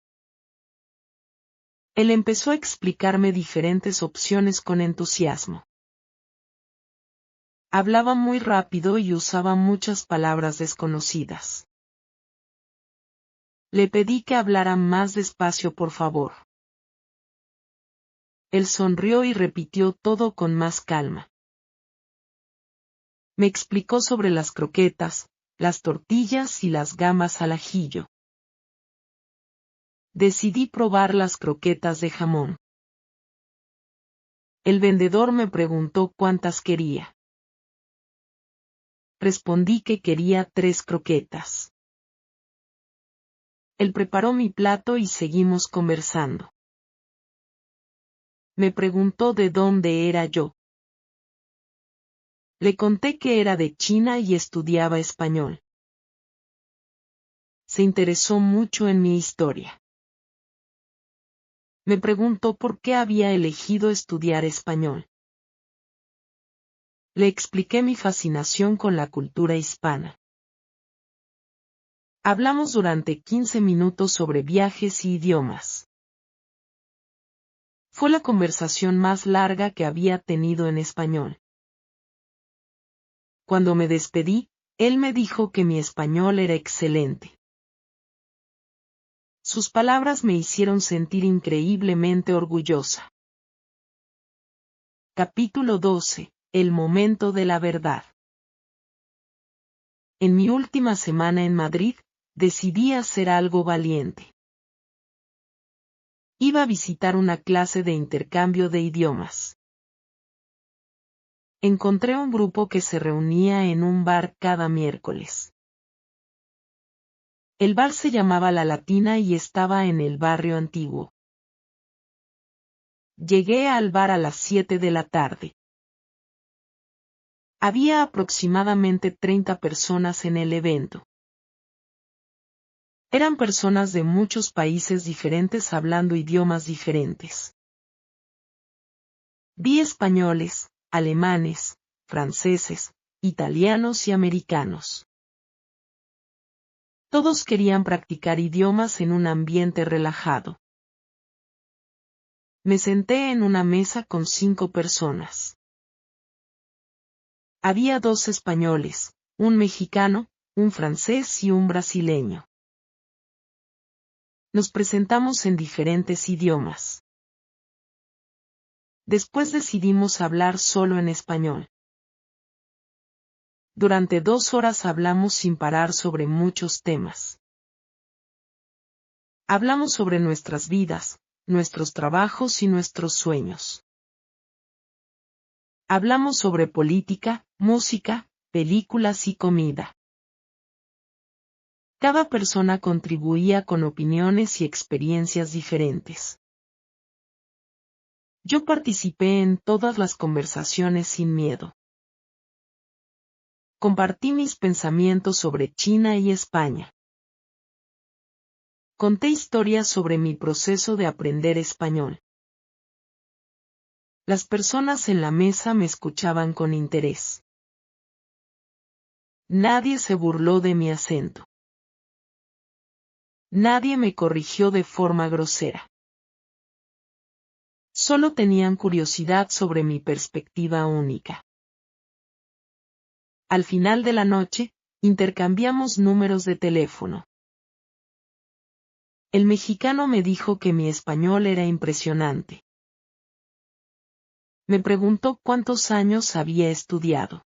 Él empezó a explicarme diferentes opciones con entusiasmo. Hablaba muy rápido y usaba muchas palabras desconocidas. Le pedí que hablara más despacio, por favor. Él sonrió y repitió todo con más calma. Me explicó sobre las croquetas, las tortillas y las gambas al ajillo. Decidí probar las croquetas de jamón. El vendedor me preguntó cuántas quería. Respondí que quería 3 croquetas. Él preparó mi plato y seguimos conversando. Me preguntó de dónde era yo. Le conté que era de China y estudiaba español. Se interesó mucho en mi historia. Me preguntó por qué había elegido estudiar español. Le expliqué mi fascinación con la cultura hispana. Hablamos durante 15 minutos sobre viajes y idiomas. Fue la conversación más larga que había tenido en español. Cuando me despedí, él me dijo que mi español era excelente. Sus palabras me hicieron sentir increíblemente orgullosa. Capítulo 12. El momento de la verdad. En mi última semana en Madrid, decidí hacer algo valiente. Iba a visitar una clase de intercambio de idiomas. Encontré un grupo que se reunía en un bar cada miércoles. El bar se llamaba La Latina y estaba en el barrio antiguo. Llegué al bar a las 7 de la tarde. Había aproximadamente 30 personas en el evento. Eran personas de muchos países diferentes hablando idiomas diferentes. Vi españoles, alemanes, franceses, italianos y americanos. Todos querían practicar idiomas en un ambiente relajado. Me senté en una mesa con 5 personas. Había 2 españoles, un mexicano, un francés y un brasileño. Nos presentamos en diferentes idiomas. Después decidimos hablar solo en español. Durante 2 horas hablamos sin parar sobre muchos temas. Hablamos sobre nuestras vidas, nuestros trabajos y nuestros sueños. Hablamos sobre política, música, películas y comida. Cada persona contribuía con opiniones y experiencias diferentes. Yo participé en todas las conversaciones sin miedo. Compartí mis pensamientos sobre China y España. Conté historias sobre mi proceso de aprender español. Las personas en la mesa me escuchaban con interés. Nadie se burló de mi acento. Nadie me corrigió de forma grosera. Solo tenían curiosidad sobre mi perspectiva única. Al final de la noche, intercambiamos números de teléfono. El mexicano me dijo que mi español era impresionante. Me preguntó cuántos años había estudiado.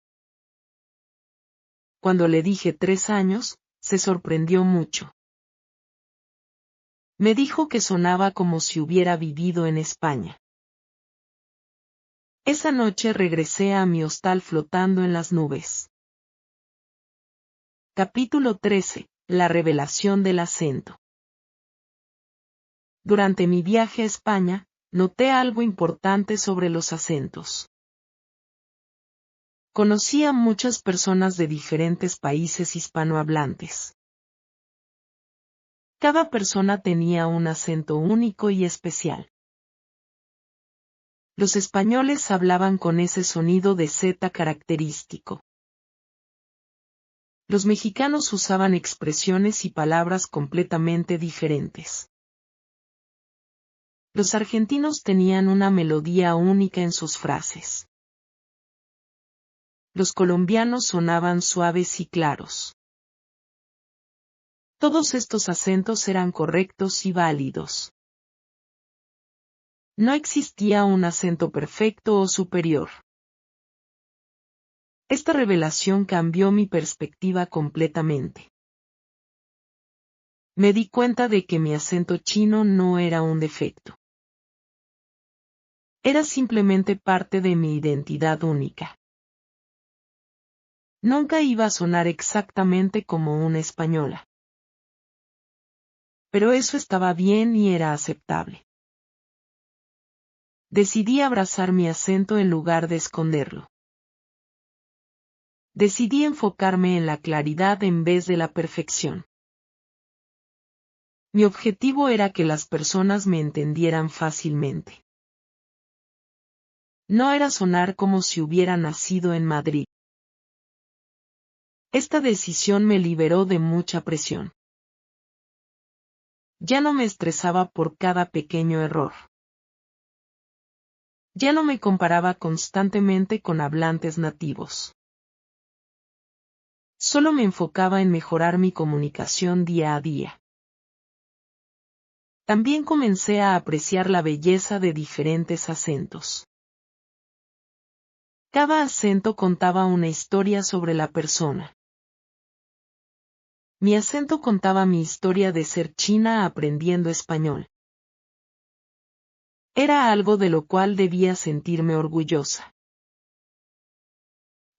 Cuando le dije 3 años, se sorprendió mucho. Me dijo que sonaba como si hubiera vivido en España. Esa noche regresé a mi hostal flotando en las nubes. Capítulo 13. La revelación del acento. Durante mi viaje a España, noté algo importante sobre los acentos. Conocí a muchas personas de diferentes países hispanohablantes. Cada persona tenía un acento único y especial. Los españoles hablaban con ese sonido de Z característico. Los mexicanos usaban expresiones y palabras completamente diferentes. Los argentinos tenían una melodía única en sus frases. Los colombianos sonaban suaves y claros. Todos estos acentos eran correctos y válidos. No existía un acento perfecto o superior. Esta revelación cambió mi perspectiva completamente. Me di cuenta de que mi acento chino no era un defecto. Era simplemente parte de mi identidad única. Nunca iba a sonar exactamente como una española. Pero eso estaba bien y era aceptable. Decidí abrazar mi acento en lugar de esconderlo. Decidí enfocarme en la claridad en vez de la perfección. Mi objetivo era que las personas me entendieran fácilmente. No era sonar como si hubiera nacido en Madrid. Esta decisión me liberó de mucha presión. Ya no me estresaba por cada pequeño error. Ya no me comparaba constantemente con hablantes nativos. Solo me enfocaba en mejorar mi comunicación día a día. También comencé a apreciar la belleza de diferentes acentos. Cada acento contaba una historia sobre la persona. Mi acento contaba mi historia de ser china aprendiendo español. Era algo de lo cual debía sentirme orgullosa.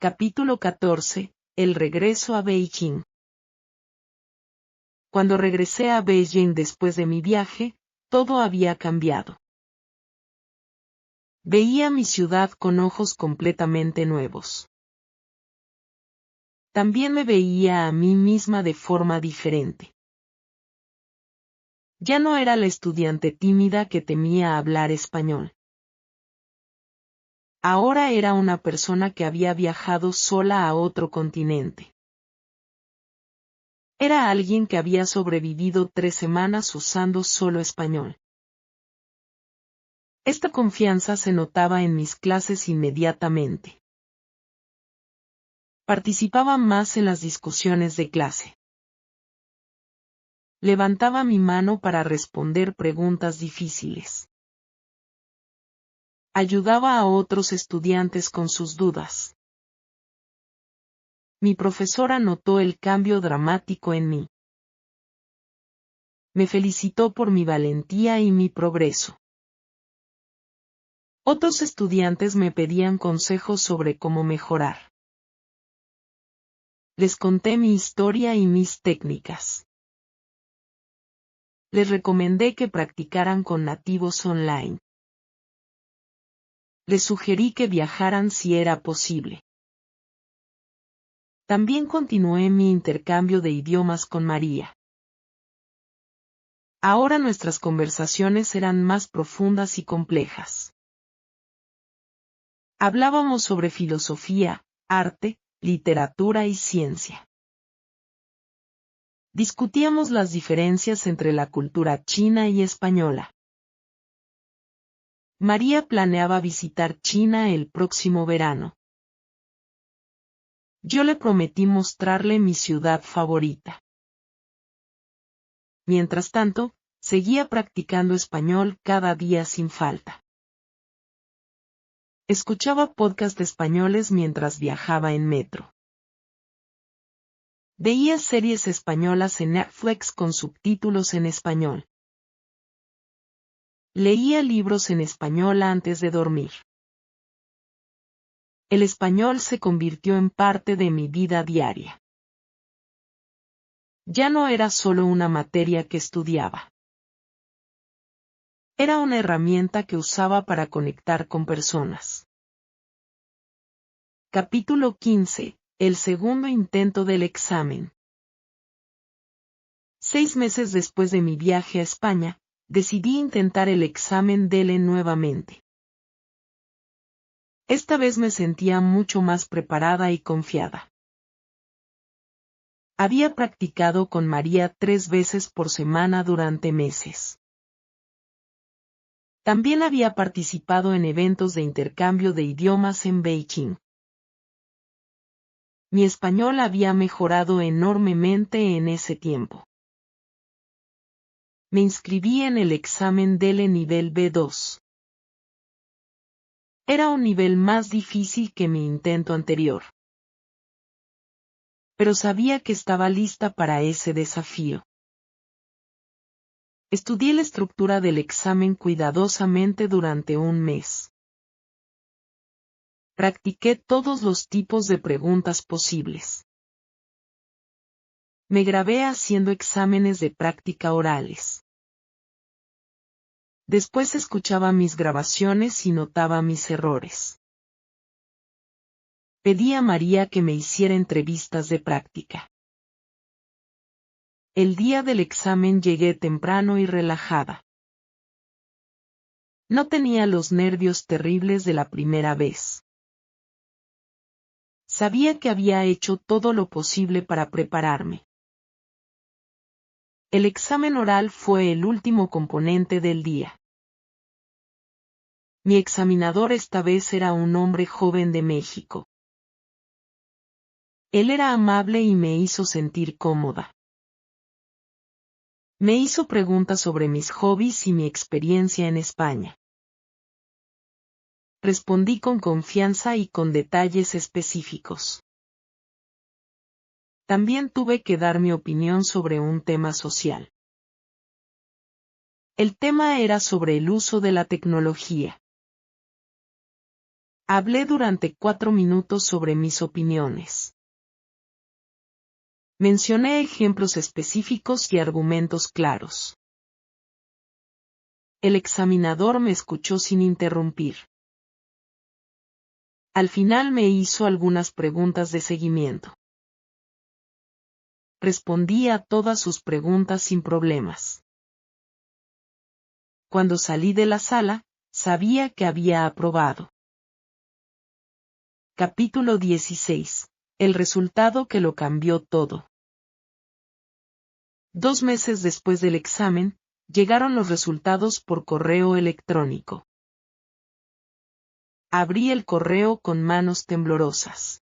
Capítulo 14. El regreso a Beijing. Cuando regresé a Beijing después de mi viaje, todo había cambiado. Veía mi ciudad con ojos completamente nuevos. También me veía a mí misma de forma diferente. Ya no era la estudiante tímida que temía hablar español. Ahora era una persona que había viajado sola a otro continente. Era alguien que había sobrevivido 3 semanas usando solo español. Esta confianza se notaba en mis clases inmediatamente. Participaba más en las discusiones de clase. Levantaba mi mano para responder preguntas difíciles. Ayudaba a otros estudiantes con sus dudas. Mi profesora notó el cambio dramático en mí. Me felicitó por mi valentía y mi progreso. Otros estudiantes me pedían consejos sobre cómo mejorar. Les conté mi historia y mis técnicas. Les recomendé que practicaran con nativos online. Les sugerí que viajaran si era posible. También continué mi intercambio de idiomas con María. Ahora nuestras conversaciones eran más profundas y complejas. Hablábamos sobre filosofía, arte, literatura y ciencia. Discutíamos las diferencias entre la cultura china y española. María planeaba visitar China el próximo verano. Yo le prometí mostrarle mi ciudad favorita. Mientras tanto, seguía practicando español cada día sin falta. Escuchaba podcasts españoles mientras viajaba en metro. Veía series españolas en Netflix con subtítulos en español. Leía libros en español antes de dormir. El español se convirtió en parte de mi vida diaria. Ya no era solo una materia que estudiaba. Era una herramienta que usaba para conectar con personas. Capítulo 15. El segundo intento del examen. 6 meses después de mi viaje a España, decidí intentar el examen DELE nuevamente. Esta vez me sentía mucho más preparada y confiada. Había practicado con María 3 veces por semana durante meses. También había participado en eventos de intercambio de idiomas en Beijing. Mi español había mejorado enormemente en ese tiempo. Me inscribí en el examen DELE nivel B2. Era un nivel más difícil que mi intento anterior. Pero sabía que estaba lista para ese desafío. Estudié la estructura del examen cuidadosamente durante un mes. Practiqué todos los tipos de preguntas posibles. Me grabé haciendo exámenes de práctica orales. Después escuchaba mis grabaciones y notaba mis errores. Pedí a María que me hiciera entrevistas de práctica. El día del examen llegué temprano y relajada. No tenía los nervios terribles de la primera vez. Sabía que había hecho todo lo posible para prepararme. El examen oral fue el último componente del día. Mi examinador esta vez era un hombre joven de México. Él era amable y me hizo sentir cómoda. Me hizo preguntas sobre mis hobbies y mi experiencia en España. Respondí con confianza y con detalles específicos. También tuve que dar mi opinión sobre un tema social. El tema era sobre el uso de la tecnología. Hablé durante 4 minutos sobre mis opiniones. Mencioné ejemplos específicos y argumentos claros. El examinador me escuchó sin interrumpir. Al final me hizo algunas preguntas de seguimiento. Respondí a todas sus preguntas sin problemas. Cuando salí de la sala, sabía que había aprobado. Capítulo 16. El resultado que lo cambió todo. 2 meses después del examen, llegaron los resultados por correo electrónico. Abrí el correo con manos temblorosas.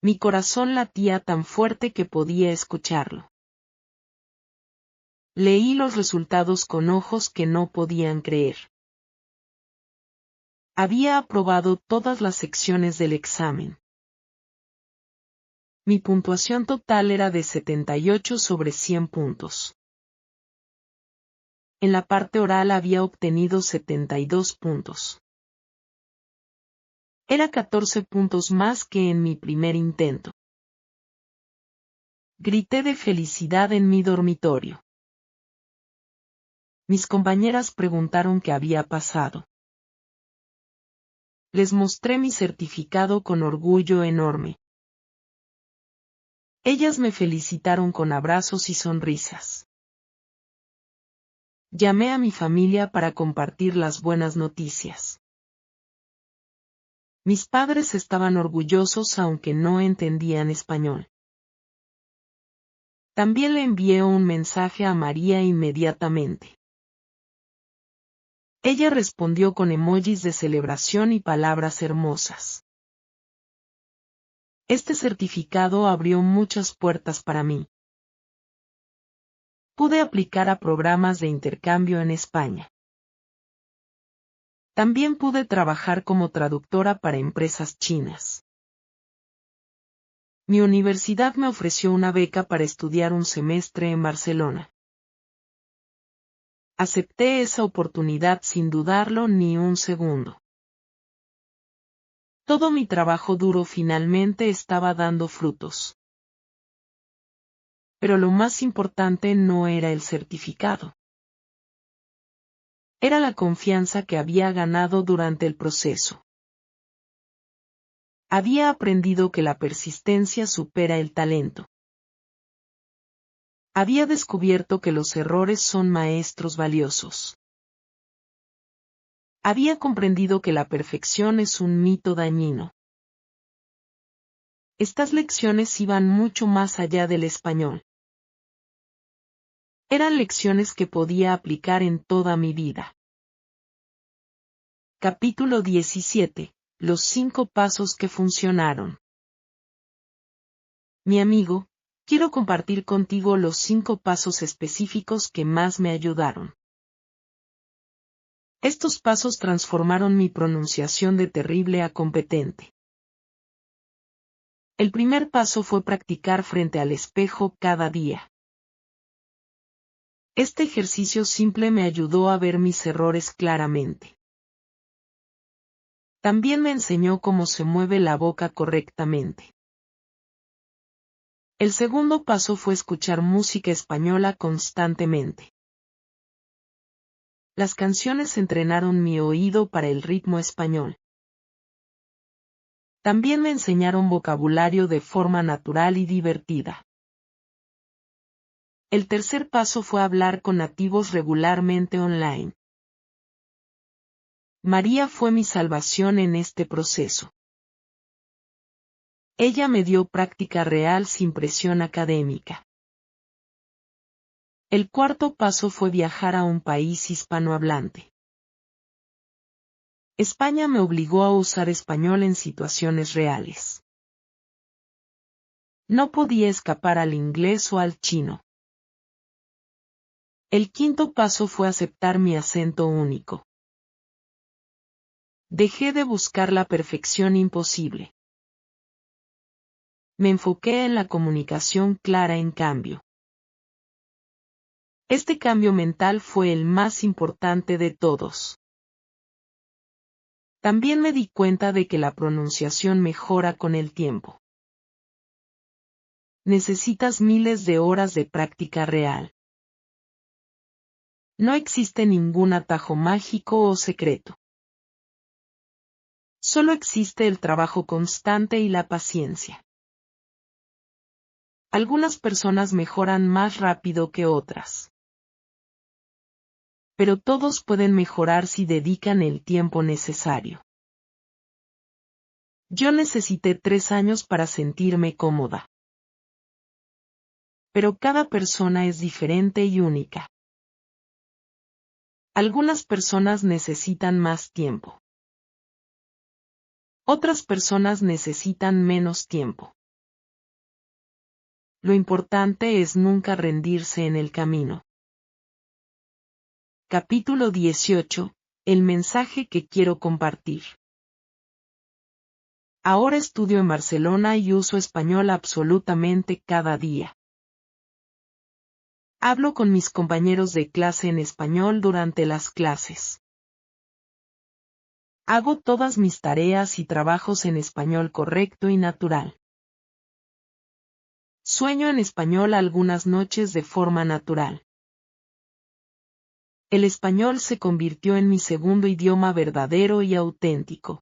Mi corazón latía tan fuerte que podía escucharlo. Leí los resultados con ojos que no podían creer. Había aprobado todas las secciones del examen. Mi puntuación total era de 78 sobre 100 puntos. En la parte oral había obtenido 72 puntos. Era 14 puntos más que en mi primer intento. Grité de felicidad en mi dormitorio. Mis compañeras preguntaron qué había pasado. Les mostré mi certificado con orgullo enorme. Ellas me felicitaron con abrazos y sonrisas. Llamé a mi familia para compartir las buenas noticias. Mis padres estaban orgullosos aunque no entendían español. También le envié un mensaje a María inmediatamente. Ella respondió con emojis de celebración y palabras hermosas. Este certificado abrió muchas puertas para mí. Pude aplicar a programas de intercambio en España. También pude trabajar como traductora para empresas chinas. Mi universidad me ofreció una beca para estudiar un semestre en Barcelona. Acepté esa oportunidad sin dudarlo ni un segundo. Todo mi trabajo duro finalmente estaba dando frutos. Pero lo más importante no era el certificado. Era la confianza que había ganado durante el proceso. Había aprendido que la persistencia supera el talento. Había descubierto que los errores son maestros valiosos. Había comprendido que la perfección es un mito dañino. Estas lecciones iban mucho más allá del español. Eran lecciones que podía aplicar en toda mi vida. Capítulo 17. Los 5 pasos que funcionaron. Mi amigo, quiero compartir contigo los 5 pasos específicos que más me ayudaron. Estos pasos transformaron mi pronunciación de terrible a competente. El primer paso fue practicar frente al espejo cada día. Este ejercicio simple me ayudó a ver mis errores claramente. También me enseñó cómo se mueve la boca correctamente. El segundo paso fue escuchar música española constantemente. Las canciones entrenaron mi oído para el ritmo español. También me enseñaron vocabulario de forma natural y divertida. El tercer paso fue hablar con nativos regularmente online. María fue mi salvación en este proceso. Ella me dio práctica real sin presión académica. El cuarto paso fue viajar a un país hispanohablante. España me obligó a usar español en situaciones reales. No podía escapar al inglés o al chino. El quinto paso fue aceptar mi acento único. Dejé de buscar la perfección imposible. Me enfoqué en la comunicación clara en cambio. Este cambio mental fue el más importante de todos. También me di cuenta de que la pronunciación mejora con el tiempo. necesitas miles de horas de práctica real. No existe ningún atajo mágico o secreto. Solo existe el trabajo constante y la paciencia. Algunas personas mejoran más rápido que otras. Pero todos pueden mejorar si dedican el tiempo necesario. Yo necesité 3 años para sentirme cómoda. Pero cada persona es diferente y única. Algunas personas necesitan más tiempo. Otras personas necesitan menos tiempo. Lo importante es nunca rendirse en el camino. Capítulo 18. El mensaje que quiero compartir. Ahora estudio en Barcelona y uso español absolutamente cada día. Hablo con mis compañeros de clase en español durante las clases. Hago todas mis tareas y trabajos en español correcto y natural. Sueño en español algunas noches de forma natural. El español se convirtió en mi segundo idioma verdadero y auténtico.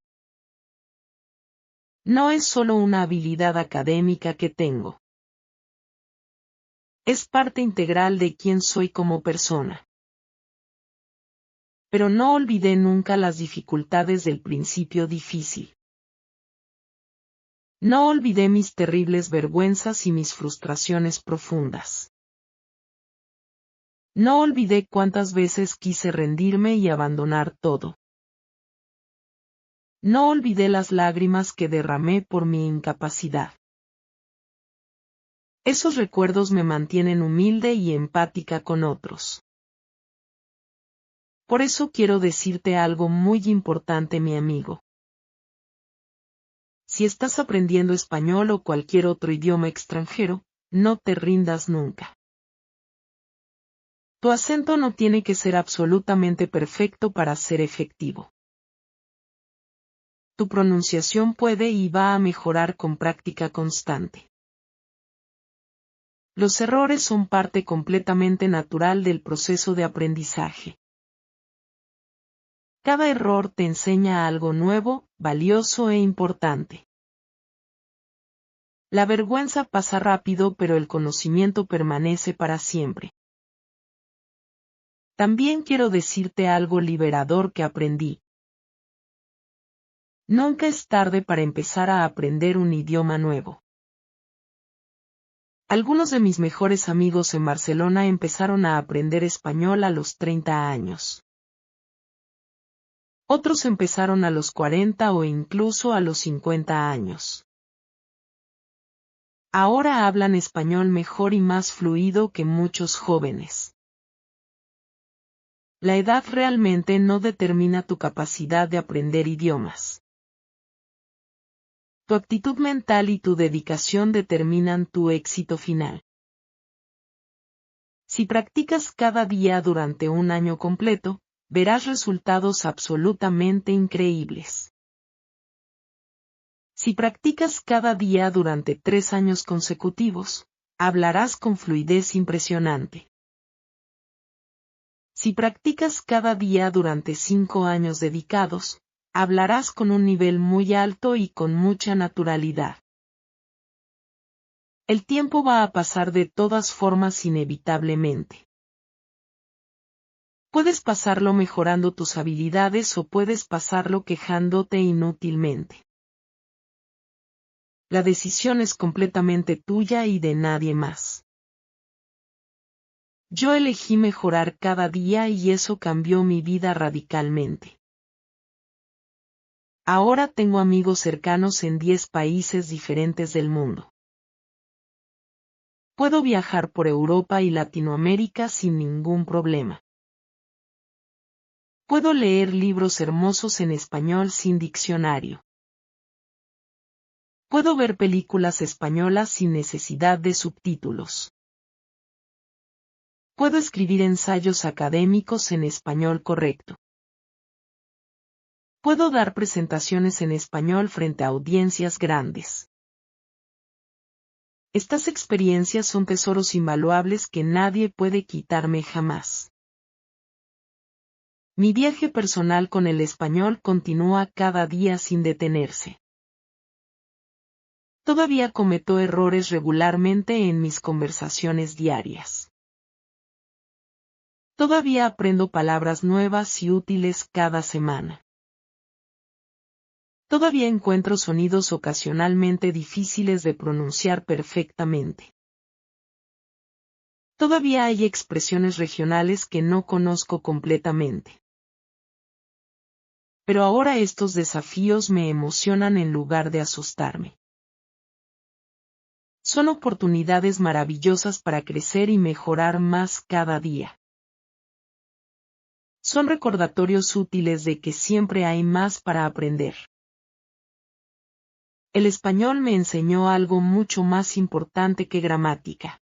No es solo una habilidad académica que tengo. Es parte integral de quién soy como persona. Pero no olvidé nunca las dificultades del principio difícil. No olvidé mis terribles vergüenzas y mis frustraciones profundas. No olvidé cuántas veces quise rendirme y abandonar todo. No olvidé las lágrimas que derramé por mi incapacidad. Esos recuerdos me mantienen humilde y empática con otros. Por eso quiero decirte algo muy importante, mi amigo. Si estás aprendiendo español o cualquier otro idioma extranjero, no te rindas nunca. Tu acento no tiene que ser absolutamente perfecto para ser efectivo. Tu pronunciación puede y va a mejorar con práctica constante. Los errores son parte completamente natural del proceso de aprendizaje. Cada error te enseña algo nuevo, valioso e importante. La vergüenza pasa rápido, pero el conocimiento permanece para siempre. También quiero decirte algo liberador que aprendí. Nunca es tarde para empezar a aprender un idioma nuevo. Algunos de mis mejores amigos en Barcelona empezaron a aprender español a los 30 años. Otros empezaron a los 40 o incluso a los 50 años. Ahora hablan español mejor y más fluido que muchos jóvenes. La edad realmente no determina tu capacidad de aprender idiomas. Tu actitud mental y tu dedicación determinan tu éxito final. Si practicas cada día durante un año completo, verás resultados absolutamente increíbles. Si practicas cada día durante 3 años consecutivos, hablarás con fluidez impresionante. Si practicas cada día durante 5 años dedicados, hablarás con un nivel muy alto y con mucha naturalidad. El tiempo va a pasar de todas formas inevitablemente. Puedes pasarlo mejorando tus habilidades o puedes pasarlo quejándote inútilmente. La decisión es completamente tuya y de nadie más. Yo elegí mejorar cada día y eso cambió mi vida radicalmente. Ahora tengo amigos cercanos en 10 países diferentes del mundo. Puedo viajar por Europa y Latinoamérica sin ningún problema. Puedo leer libros hermosos en español sin diccionario. Puedo ver películas españolas sin necesidad de subtítulos. Puedo escribir ensayos académicos en español correcto. Puedo dar presentaciones en español frente a audiencias grandes. Estas experiencias son tesoros invaluables que nadie puede quitarme jamás. Mi viaje personal con el español continúa cada día sin detenerse. Todavía cometo errores regularmente en mis conversaciones diarias. Todavía aprendo palabras nuevas y útiles cada semana. Todavía encuentro sonidos ocasionalmente difíciles de pronunciar perfectamente. Todavía hay expresiones regionales que no conozco completamente. Pero ahora estos desafíos me emocionan en lugar de asustarme. Son oportunidades maravillosas para crecer y mejorar más cada día. Son recordatorios útiles de que siempre hay más para aprender. El español me enseñó algo mucho más importante que gramática.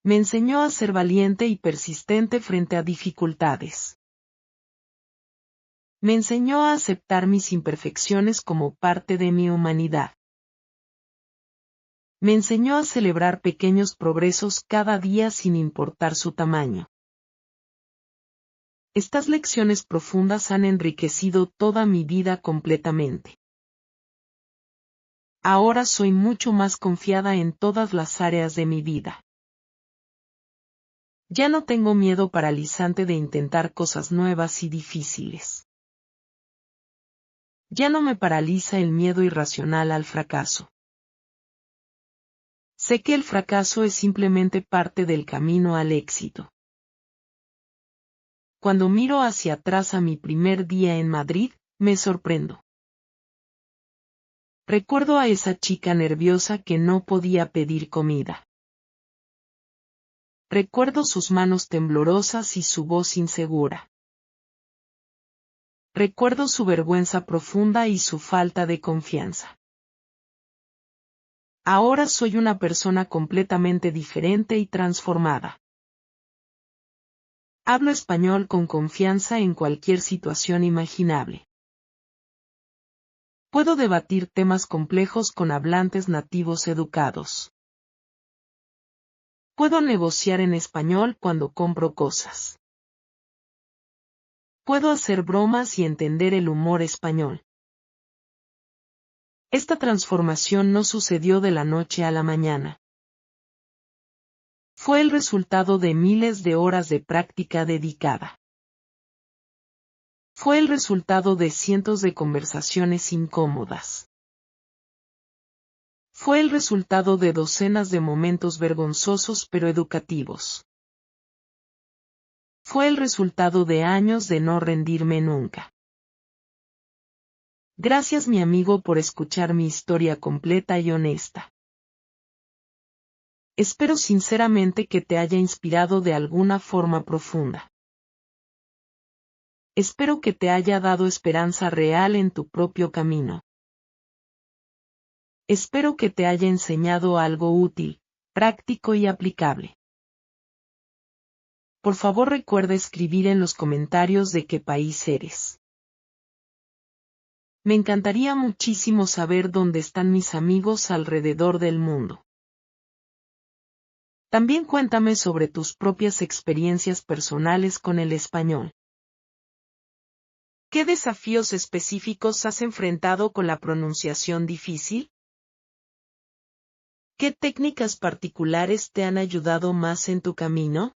Me enseñó a ser valiente y persistente frente a dificultades. Me enseñó a aceptar mis imperfecciones como parte de mi humanidad. Me enseñó a celebrar pequeños progresos cada día sin importar su tamaño. Estas lecciones profundas han enriquecido toda mi vida completamente. Ahora soy mucho más confiada en todas las áreas de mi vida. Ya no tengo miedo paralizante de intentar cosas nuevas y difíciles. Ya no me paraliza el miedo irracional al fracaso. Sé que el fracaso es simplemente parte del camino al éxito. Cuando miro hacia atrás a mi primer día en Madrid, me sorprendo. Recuerdo a esa chica nerviosa que no podía pedir comida. Recuerdo sus manos temblorosas y su voz insegura. Recuerdo su vergüenza profunda y su falta de confianza. Ahora soy una persona completamente diferente y transformada. Hablo español con confianza en cualquier situación imaginable. Puedo debatir temas complejos con hablantes nativos educados. Puedo negociar en español cuando compro cosas. Puedo hacer bromas y entender el humor español. Esta transformación no sucedió de la noche a la mañana. Fue el resultado de miles de horas de práctica dedicada. Fue el resultado de cientos de conversaciones incómodas. Fue el resultado de docenas de momentos vergonzosos pero educativos. Fue el resultado de años de no rendirme nunca. Gracias mi amigo por escuchar mi historia completa y honesta. Espero sinceramente que te haya inspirado de alguna forma profunda. Espero que te haya dado esperanza real en tu propio camino. Espero que te haya enseñado algo útil, práctico y aplicable. Por favor recuerda escribir en los comentarios de qué país eres. Me encantaría muchísimo saber dónde están mis amigos alrededor del mundo. También cuéntame sobre tus propias experiencias personales con el español. ¿Qué desafíos específicos has enfrentado con la pronunciación difícil? ¿Qué técnicas particulares te han ayudado más en tu camino?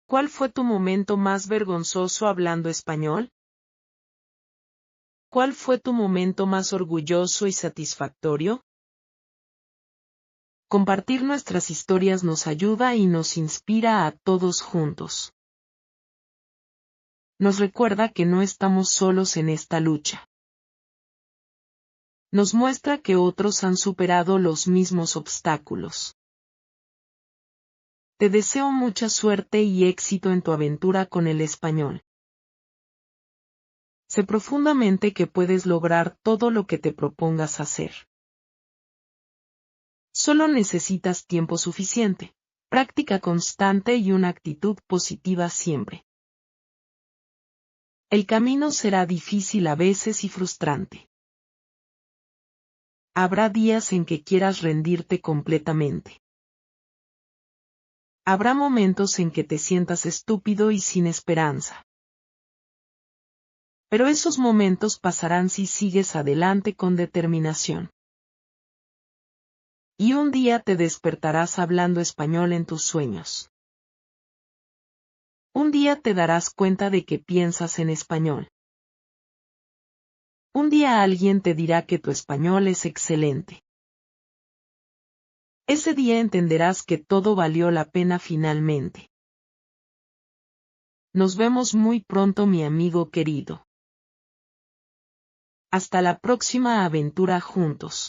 ¿Cuál fue tu momento más vergonzoso hablando español? ¿Cuál fue tu momento más orgulloso y satisfactorio? Compartir nuestras historias nos ayuda y nos inspira a todos juntos. Nos recuerda que no estamos solos en esta lucha. Nos muestra que otros han superado los mismos obstáculos. Te deseo mucha suerte y éxito en tu aventura con el español. Sé profundamente que puedes lograr todo lo que te propongas hacer. Solo necesitas tiempo suficiente, práctica constante y una actitud positiva siempre. El camino será difícil a veces y frustrante. Habrá días en que quieras rendirte completamente. Habrá momentos en que te sientas estúpido y sin esperanza. Pero esos momentos pasarán si sigues adelante con determinación. Y un día te despertarás hablando español en tus sueños. Un día te darás cuenta de que piensas en español. Un día alguien te dirá que tu español es excelente. Ese día entenderás que todo valió la pena finalmente. Nos vemos muy pronto, mi amigo querido. Hasta la próxima aventura juntos.